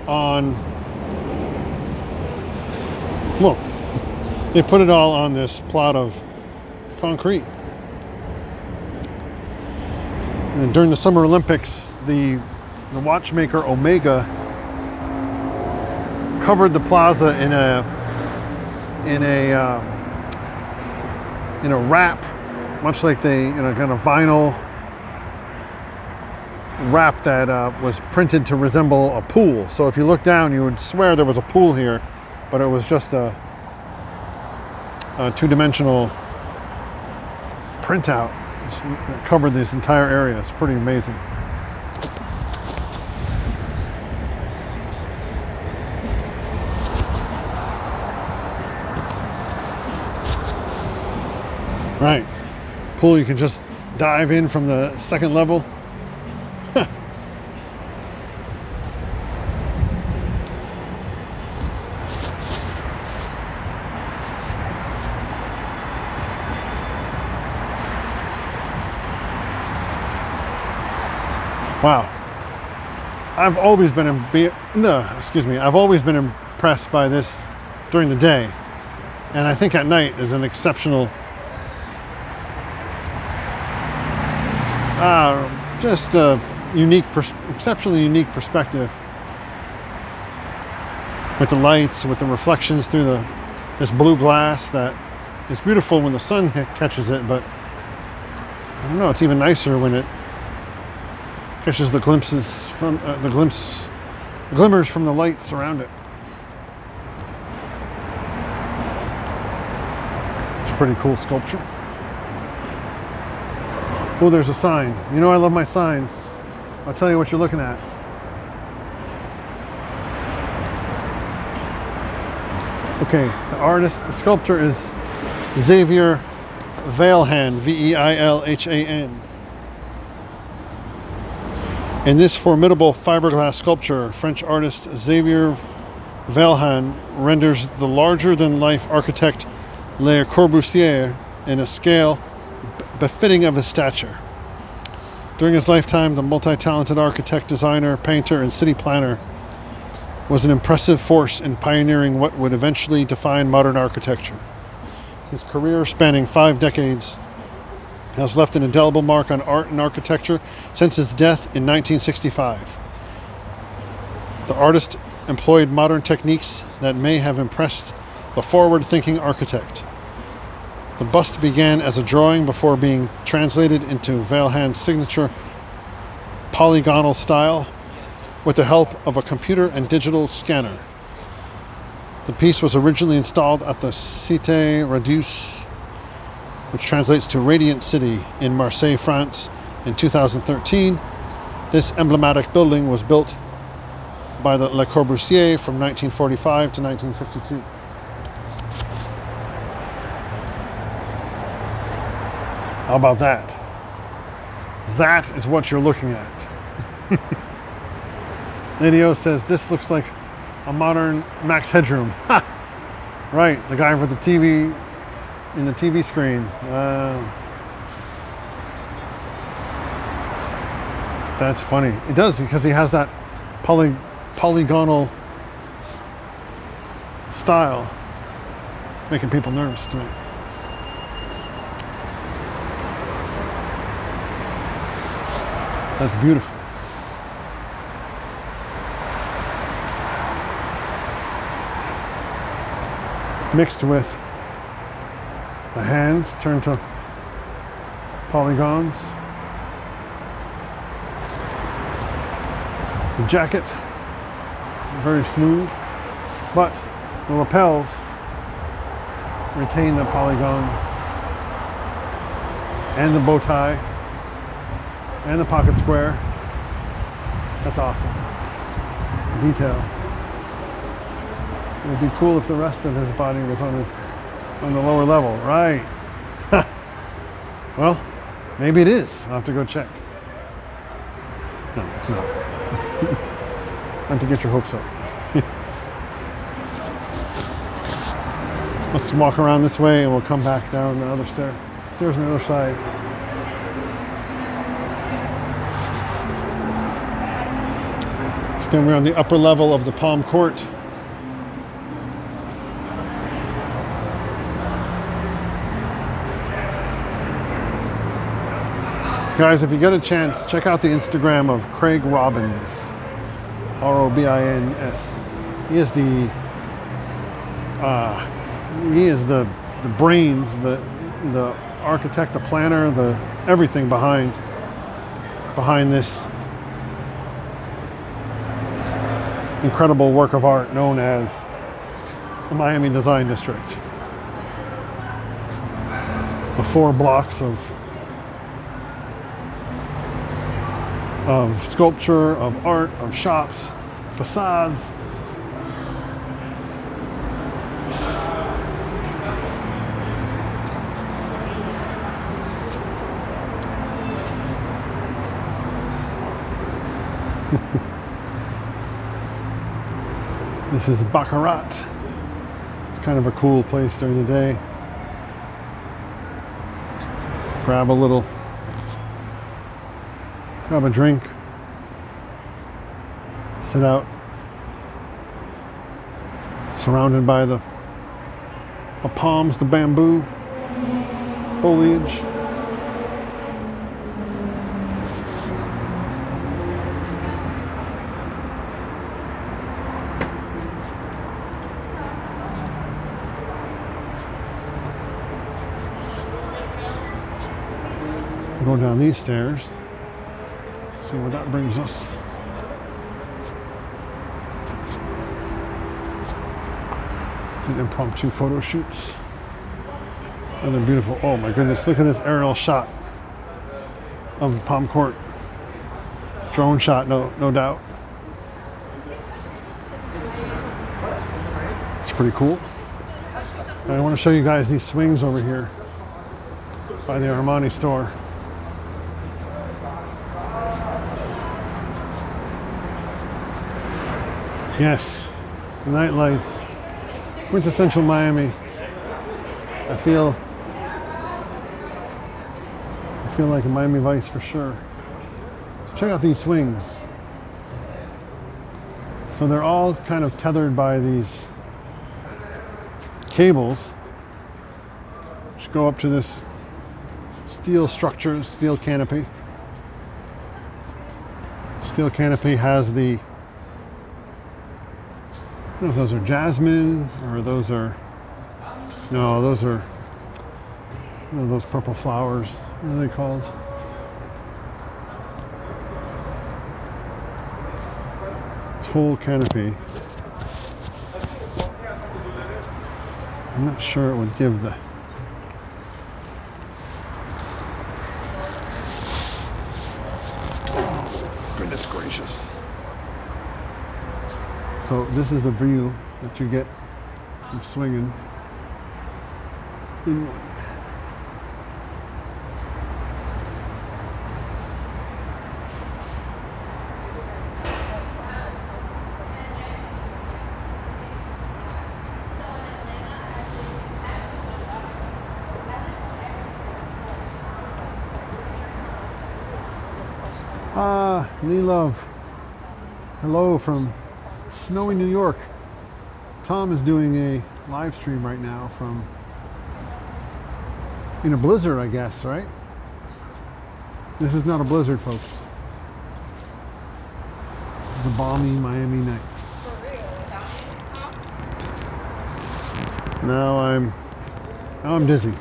on. Look, they put it all on this plot of concrete. And during the Summer Olympics, the watchmaker Omega covered the plaza in a wrap, much like kind of vinyl wrap that was printed to resemble a pool. So if you look down, you would swear there was a pool here, but it was just a two-dimensional printout that covered this entire area. It's pretty amazing. Right, pool you can just dive in from the second level. Wow, I've always been impressed by this during the day, and I think at night is an exceptional, just a exceptionally unique perspective with the lights, with the reflections through this blue glass that is beautiful when the sun catches it, but I don't know, it's even nicer when it catches the glimpses from the glimmers from the lights around it. It's a pretty cool sculpture. Oh, there's a sign. You know I love my signs. I'll tell you what you're looking at. Okay, the sculptor is Xavier Veilhan, V-E-I-L-H-A-N. In this formidable fiberglass sculpture, French artist Xavier Veilhan renders the larger-than-life architect Le Corbusier in a scale befitting of his stature. During his lifetime, the multi-talented architect, designer, painter, and city planner was an impressive force in pioneering what would eventually define modern architecture. His career, spanning 5 decades, has left an indelible mark on art and architecture since his death in 1965. The artist employed modern techniques that may have impressed the forward-thinking architect. The bust began as a drawing before being translated into Veilhan's signature polygonal style with the help of a computer and digital scanner. The piece was originally installed at the Cité Radieuse, which translates to Radiant City, in Marseille, France, in 2013. This emblematic building was built by the Le Corbusier from 1945 to 1952. How about that? That is what you're looking at. Lady O says, this looks like a modern Max Headroom. Right, the guy with the TV, in the TV screen. That's funny. It does, because he has that polygonal style, making people nervous too. That's beautiful. Mixed with the hands turned to polygons. The jacket is very smooth, but the lapels retain the polygon and the bow tie and the pocket square. That's awesome. Detail. It would be cool if the rest of his body was on the lower level, right? Well, maybe it is. I'll have to go check. No, it's not. Not to get your hopes up. Let's walk around this way and we'll come back down the other stairs on the other side. Again, we're on the upper level of the Palm Court. Guys, if you get a chance, check out the Instagram of Craig Robbins, R-O-B-I-N-S. He is the brains, the architect, the planner, the everything behind this incredible work of art known as the Miami Design District. The 4 blocks of sculpture, of art, of shops, facades. This is Baccarat. It's kind of a cool place during the day. Grab a drink, sit out, surrounded by the palms, the bamboo foliage. Go down these stairs. See where that brings us. An impromptu photo shoots. And they're beautiful. Oh my goodness, look at this aerial shot of the Palm Court. Drone shot, no doubt. It's pretty cool. And I want to show you guys these swings over here by the Armani store. Yes, the night lights, quintessential Miami. I feel like a Miami Vice for sure. Check out these swings. So they're all kind of tethered by these cables, which go up to this steel structure, steel canopy. Steel canopy has the, I don't know if those are jasmine or those are, no, those are, those purple flowers. What are they called? This whole canopy. I'm not sure it would give the, oh, goodness gracious. So this is the view that you get from swinging inward. Lee Love. Hello from snowy New York. Tom is doing a live stream right now from in a blizzard, I guess, right? This is not a blizzard, folks. It's a balmy Miami night. Now I'm dizzy.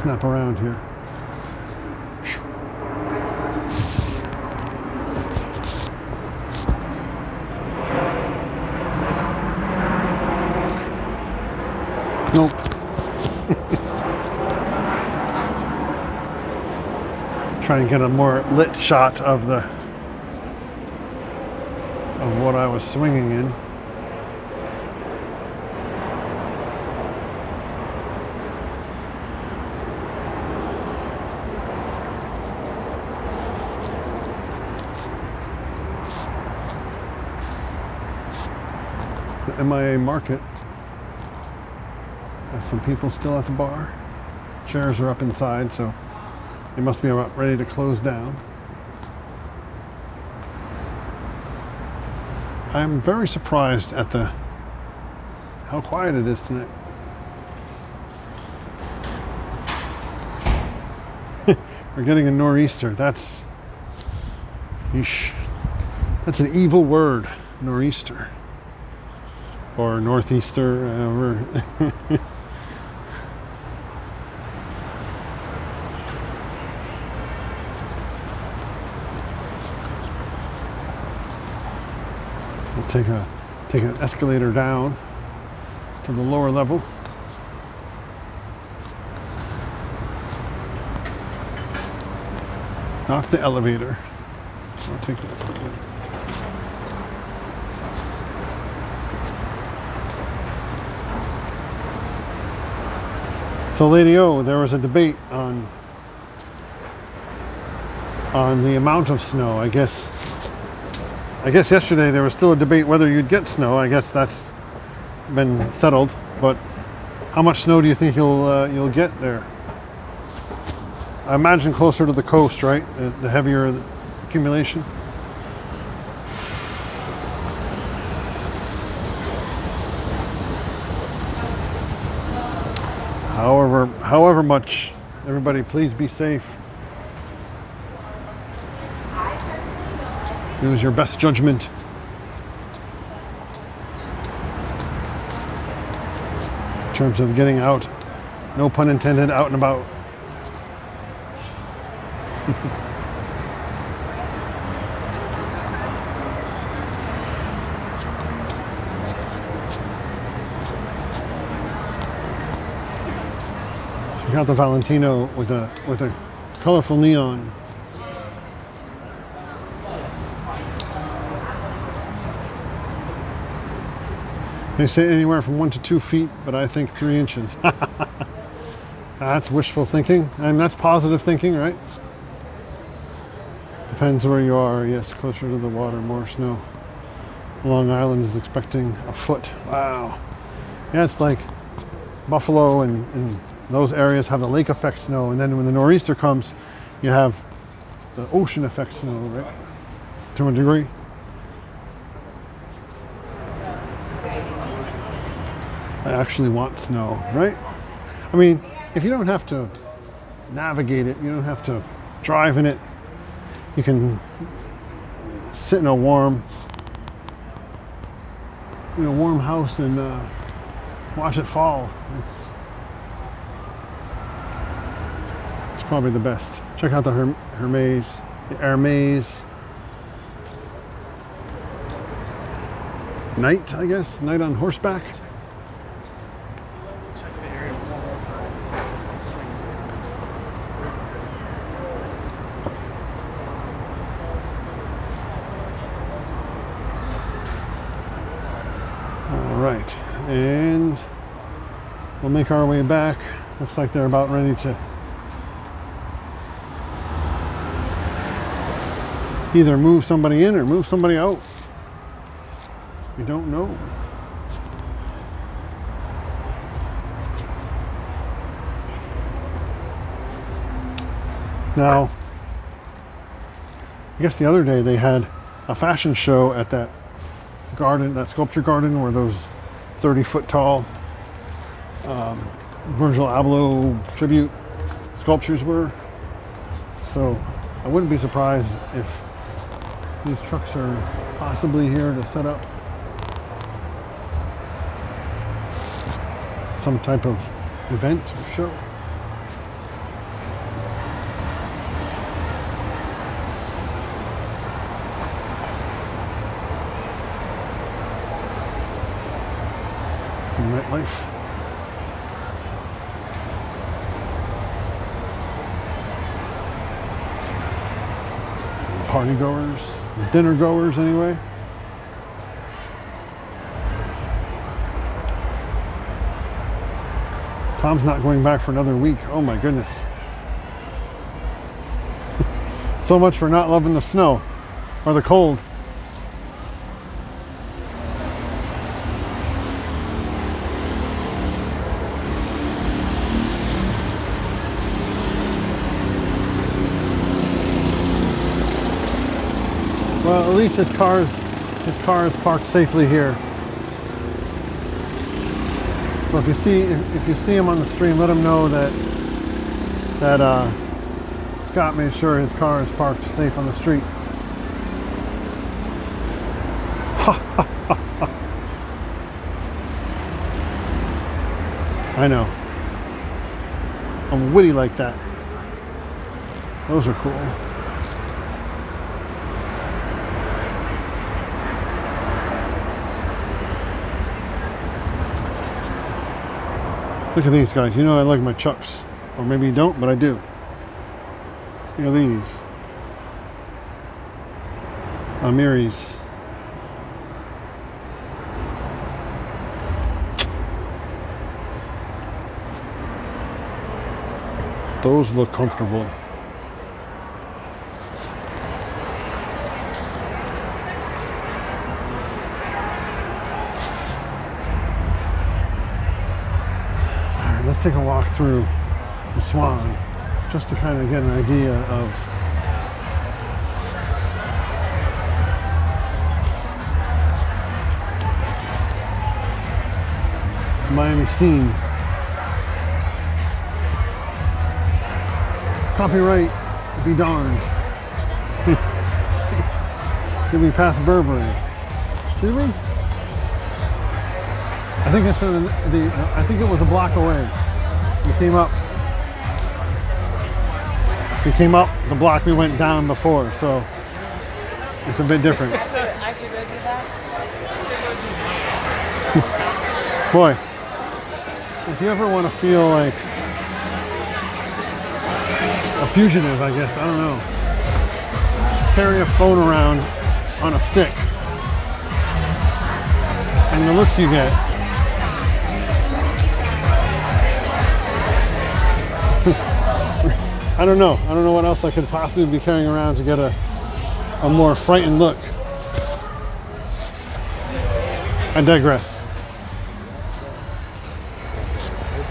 Snap around here. Try and get a more lit shot of what I was swinging in. The MIA market. There's some people still at the bar. Chairs are up inside, so they must be about ready to close down. I'm very surprised at how quiet it is tonight. We're getting a nor'easter. That's an evil word, nor'easter. Or northeaster, however. We'll take an escalator down to the lower level. Not the elevator. I'll take the escalator. So, Lady O, there was a debate on the amount of snow. I guess yesterday there was still a debate whether you'd get snow. I guess that's been settled. But how much snow do you think you'll get there? I imagine closer to the coast, right? The heavier the accumulation. However much, everybody please be safe. Use your best judgment. In terms of getting out, no pun intended, out and about. Check out the Valentino with a colorful neon. They say anywhere from 1 to 2 feet, but I think 3 inches. That's wishful thinking, and that's positive thinking, right? Depends where you are. Yes, closer to the water, more snow. Long Island is expecting a foot. Wow. Yeah, it's like Buffalo and those areas have the lake effect snow, and then when the nor'easter comes, you have the ocean effect snow, right? To a degree. I actually want snow, right? I mean, if you don't have to navigate it, you don't have to drive in it, you can sit in a warm house and watch it fall. It's probably the best. Check out the Hermes, Knight, I guess, Knight on horseback. Right, and we'll make our way back. Looks like they're about ready to either move somebody in or move somebody out. We don't know. Now, I guess the other day they had a fashion show at that garden, that sculpture garden where those 30-foot tall Virgil Abloh tribute sculptures were. So I wouldn't be surprised if these trucks are possibly here to set up some type of event or show. Nightlife. party goers, dinner goers anyway. Tom's not going back for another week. Oh my goodness. So much for not loving the snow or the cold. Well, at least his car is parked safely here. So if you see him on the stream, let him know that Scott made sure his car is parked safe on the street. I know. I'm witty like that. Those are cool. Look at these guys. You know I like my Chucks. Or maybe you don't, but I do. Look at these. Amiris. Those look comfortable. Let's take a walk through the Swan just to kind of get an idea of Miami scene. Copyright be darned. Did we pass Burberry? Did we? I think it's I think it was a block away. We came up the block we went down before, so it's a bit different. I should go do that. Boy, if you ever want to feel like a fugitive, I guess, I don't know, carry a phone around on a stick and the looks you get. I don't know what else I could possibly be carrying around to get a more frightened look. I digress.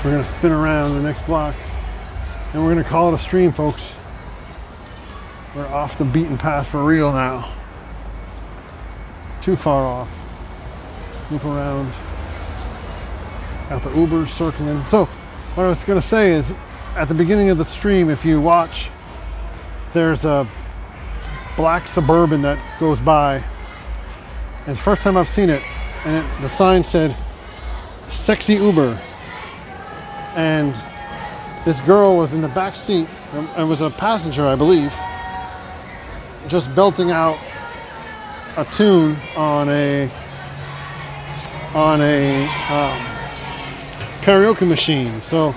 We're gonna spin around the next block and we're gonna call it a stream, folks. We're off the beaten path for real now. Too far off. Loop around. Got the Ubers circling. So what I was gonna say is, at the beginning of the stream, if you watch, there's a black Suburban that goes by. And it's the first time I've seen it. And the sign said, "Sexy Uber." And this girl was in the back seat, and was a passenger, I believe, just belting out a tune on a karaoke machine. So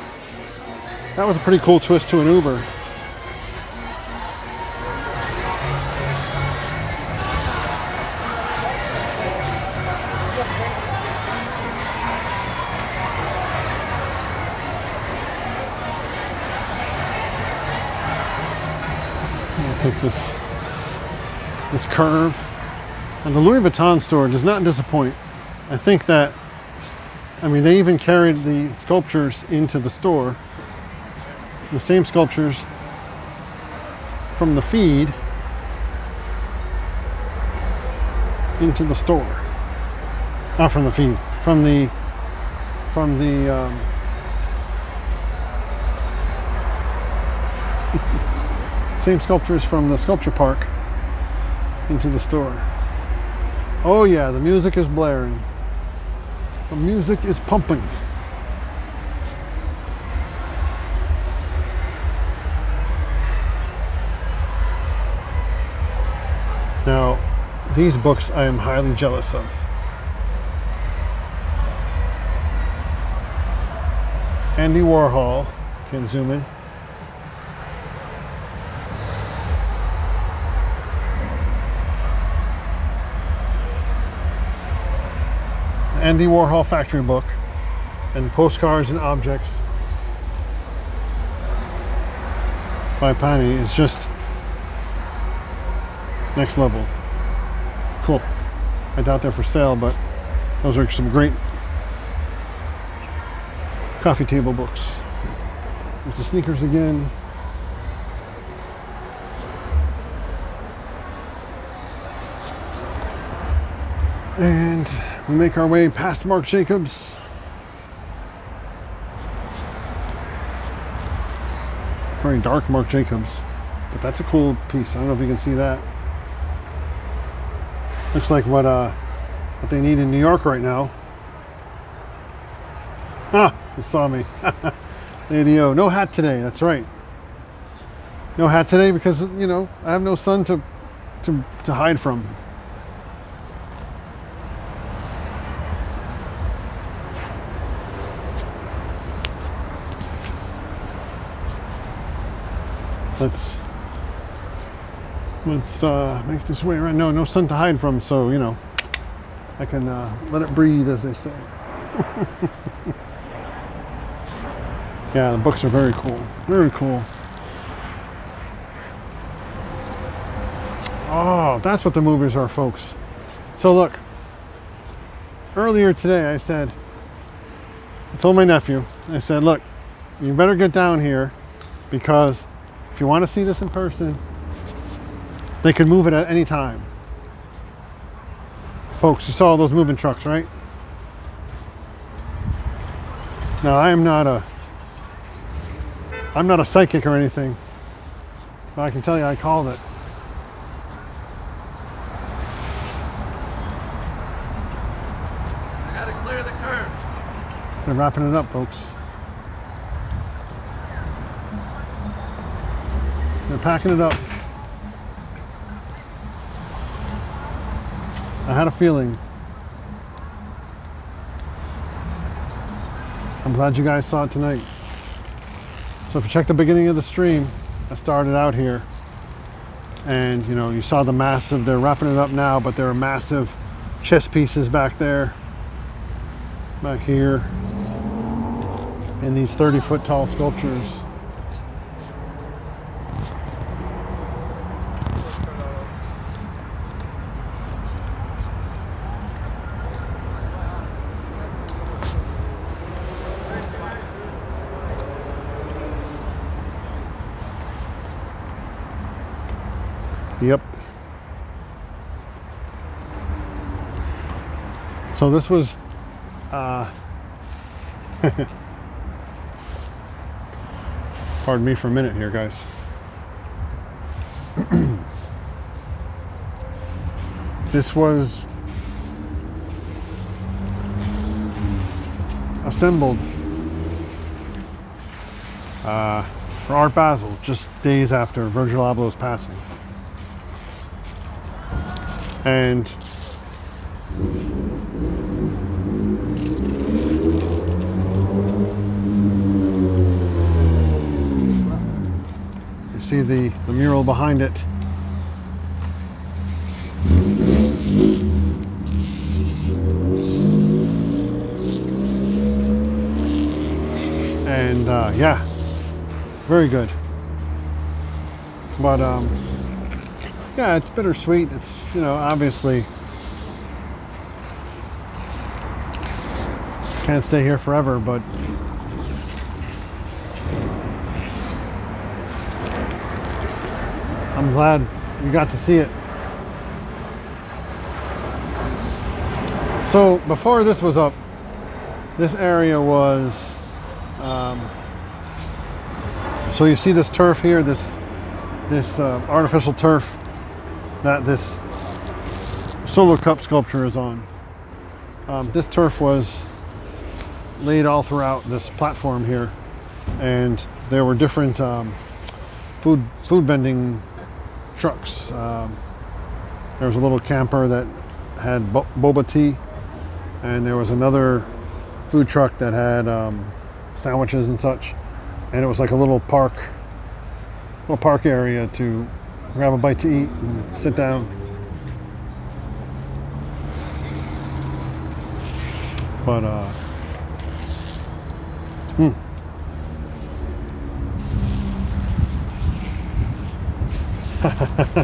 that was a pretty cool twist to an Uber. I'll take this curve. And the Louis Vuitton store does not disappoint. I think that, I mean, they even carried the sculptures into the store. The same sculptures from the feed into the store. Not from the feed, from the same sculptures from the sculpture park into the store. Oh yeah, the music is blaring. The music is pumping. Now, these books I am highly jealous of. Andy Warhol, can zoom in. Andy Warhol factory book and Postcards and Objects by Pani is just next level. Cool. I doubt they're for sale, but those are some great coffee table books. There's the sneakers again. And we make our way past Marc Jacobs. Very dark Marc Jacobs, but that's a cool piece. I don't know if you can see that. Looks like what they need in New York right now. Ah, you saw me. Lady O, no hat today. That's right. No hat today because, you know, I have no sun to hide from. Let's make this way around. No sun to hide from, so you know I can let it breathe, as they say. Yeah, the books are very cool. Very cool. Oh, that's what the movies are, folks. So look, earlier today I told my nephew, I said, look, you better get down here because if you want to see this in person, they could move it at any time. Folks, you saw those moving trucks, right? Now, I'm not a psychic or anything, but I can tell you I called it. I gotta clear the curb. They're wrapping it up, folks. They're packing it up. I had a feeling. I'm glad you guys saw it tonight. So if you check the beginning of the stream, I started out here and you know, you saw the massive, they're wrapping it up now, but there are massive chess pieces back there, back here, and these 30-foot tall sculptures. Yep. So this was pardon me for a minute here, guys. This was assembled for Art Basel just days after Virgil Abloh's passing. And you see the mural behind it. And yeah, very good. But yeah, it's bittersweet. It's, you know, obviously can't stay here forever, but I'm glad you got to see it. So before this was up, this area was so you see this turf here, this artificial turf that this Solo Cup sculpture is on. This turf was laid all throughout this platform here, and there were different food vending trucks. There was a little camper that had boba tea, and there was another food truck that had sandwiches and such, and it was like a little park area to grab a bite to eat and sit down. But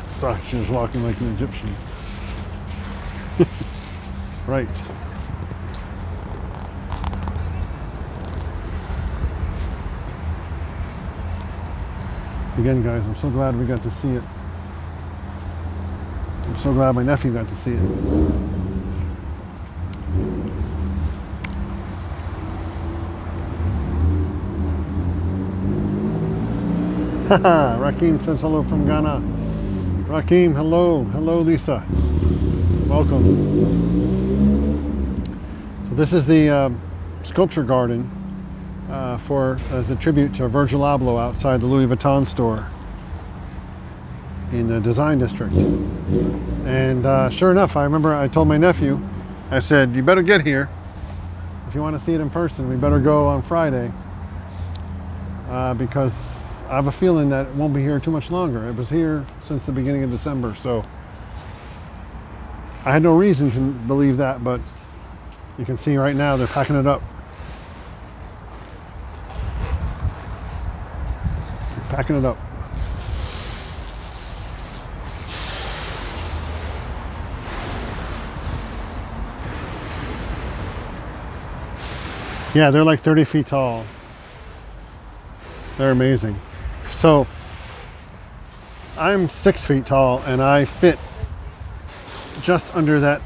sorry, she was walking like an Egyptian. Right. Again, guys, I'm so glad we got to see it. I'm so glad my nephew got to see it. Rakim says hello from Ghana. Rakim, hello. Hello, Lisa. Welcome. So this is the sculpture garden as a tribute to Virgil Abloh outside the Louis Vuitton store in the design district. And sure enough, I remember I told my nephew, I said, you better get here. If you want to see it in person, we better go on Friday because I have a feeling that it won't be here too much longer. It was here since the beginning of December, so I had no reason to believe that, but you can see right now they're packing it up. They're packing it up. Yeah, they're like 30 feet tall. They're amazing. So I'm 6 feet tall and I fit just under that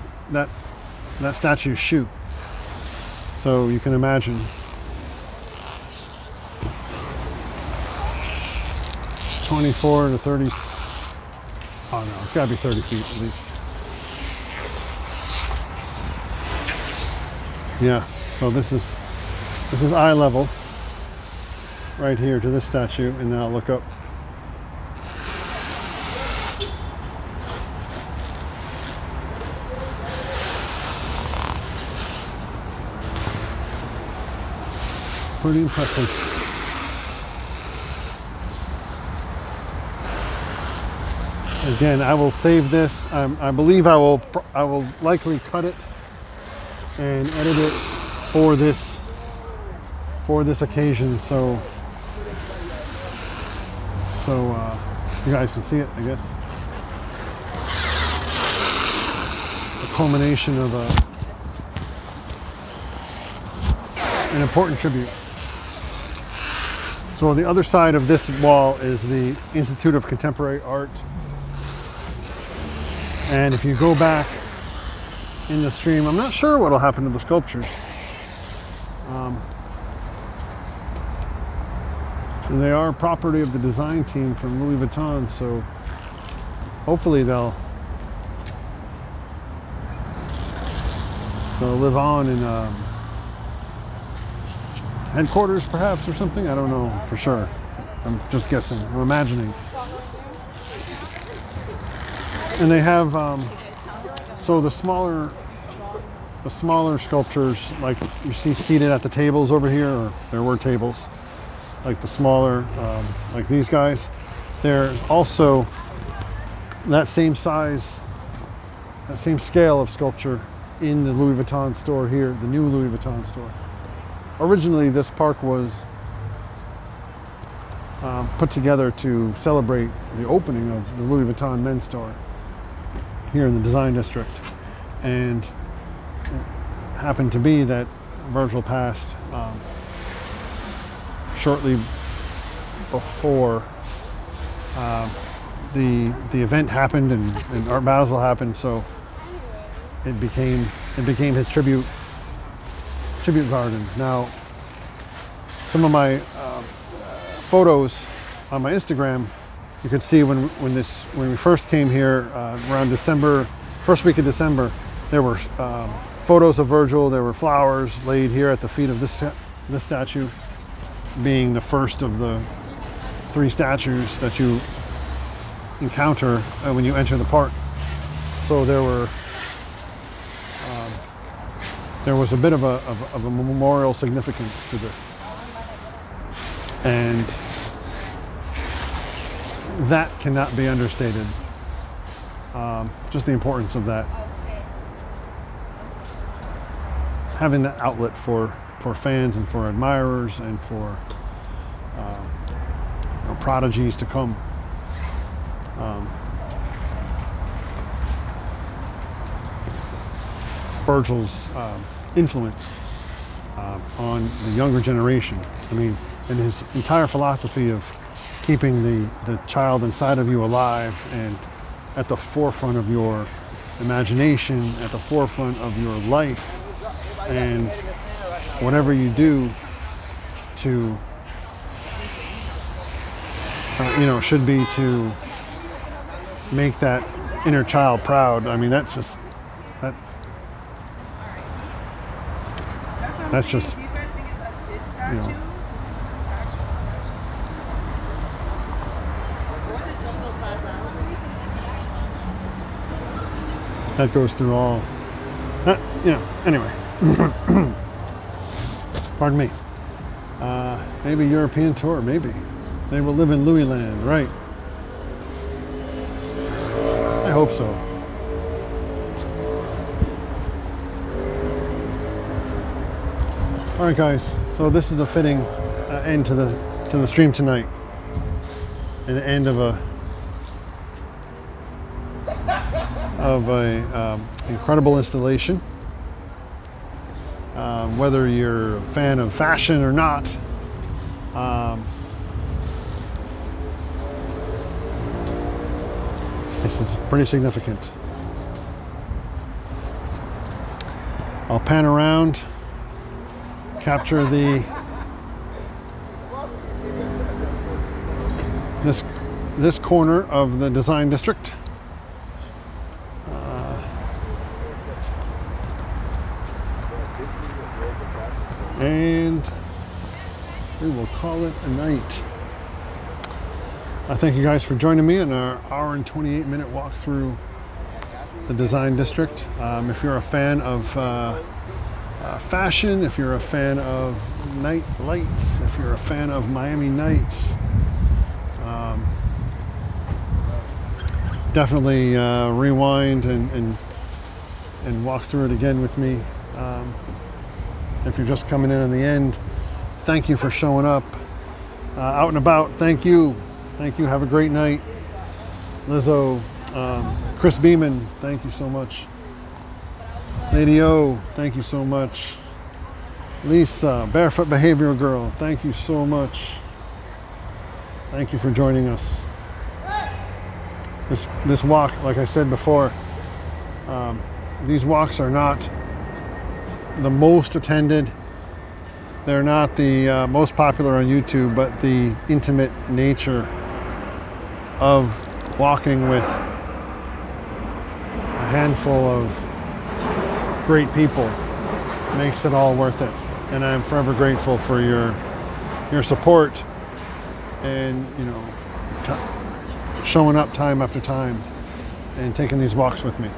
statue's shoe. So you can imagine. 24 to 30. Oh no, it's gotta be 30 feet at least. Yeah, so this is eye level right here to this statue, and now look up. Pretty impressive. Again, I will save this. I believe I will likely cut it and edit it for this occasion, so you guys can see it, I guess. A culmination of an important tribute. So on the other side of this wall is the Institute of Contemporary Art. And if you go back in the stream, I'm not sure what will happen to the sculptures. And they are property of the design team from Louis Vuitton, so hopefully they'll live on in headquarters perhaps or something. I don't know for sure. I'm just guessing. I'm imagining. And they have so the smaller sculptures, like you see seated at the tables over here, or there were tables, like the smaller, like these guys, they're also that same size, that same scale of sculpture in the Louis Vuitton store here, the new Louis Vuitton store. Originally, this park was put together to celebrate the opening of the Louis Vuitton men's store here in the design district, and it happened to be that Virgil passed shortly before the event happened and Art Basel happened, so it became his tribute garden. Now, some of my photos on my Instagram, you could see when we first came here around December, first week of December, there were photos of Virgil. There were flowers laid here at the feet of this statue, being the first of the 3 statues that you encounter when you enter the park. So there was a bit of a memorial significance to this, and that cannot be understated. Just the importance of that. having that outlet for fans and for admirers and for prodigies to come. Virgil's influence on the younger generation. I mean, and his entire philosophy of keeping the child inside of you alive and at the forefront of your imagination, at the forefront of your life, and whatever you do to should be to make that inner child proud. I mean, that's just that goes through all anyway. Pardon me. Maybe European tour, maybe they will live in Louis land, right? I hope so. All right, guys, so this is a fitting end to the stream tonight, and the end of a incredible installation. Whether you're a fan of fashion or not, this is pretty significant. I'll pan around, capture this corner of the design district. And we will call it a night. I thank you guys for joining me in our hour and 28-minute walk through the design district. If you're a fan of fashion, if you're a fan of night lights, if you're a fan of Miami nights, definitely rewind and walk through it again with me. If you're just coming in the end, thank you for showing up. Out and about, thank you. Thank you. Have a great night. Lizzo, Chris Beeman, thank you so much. Lady O, thank you so much. Lisa, Barefoot Behavioral Girl, thank you so much. Thank you for joining us. This walk, like I said before, these walks are not the most attended. They're not the most popular on YouTube, but the intimate nature of walking with a handful of great people makes it all worth it. And I'm forever grateful for your support and showing up time after time and taking these walks with me.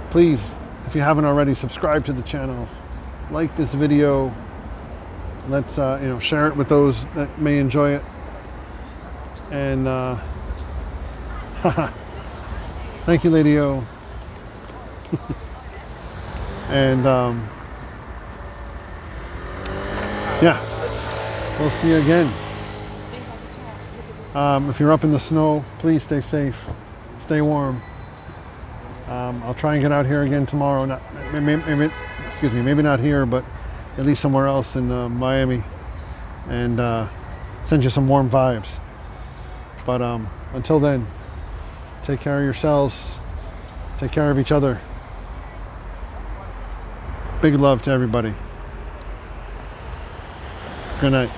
Please, if you haven't already, subscribe to the channel, like this video. Let's share it with those that may enjoy it. And thank you, Lady O. And yeah, we'll see you again. If you're up in the snow, please stay safe, stay warm. I'll try and get out here again tomorrow. Maybe not here, but at least somewhere else in Miami, and send you some warm vibes. But until then, take care of yourselves, take care of each other. Big love to everybody. Good night.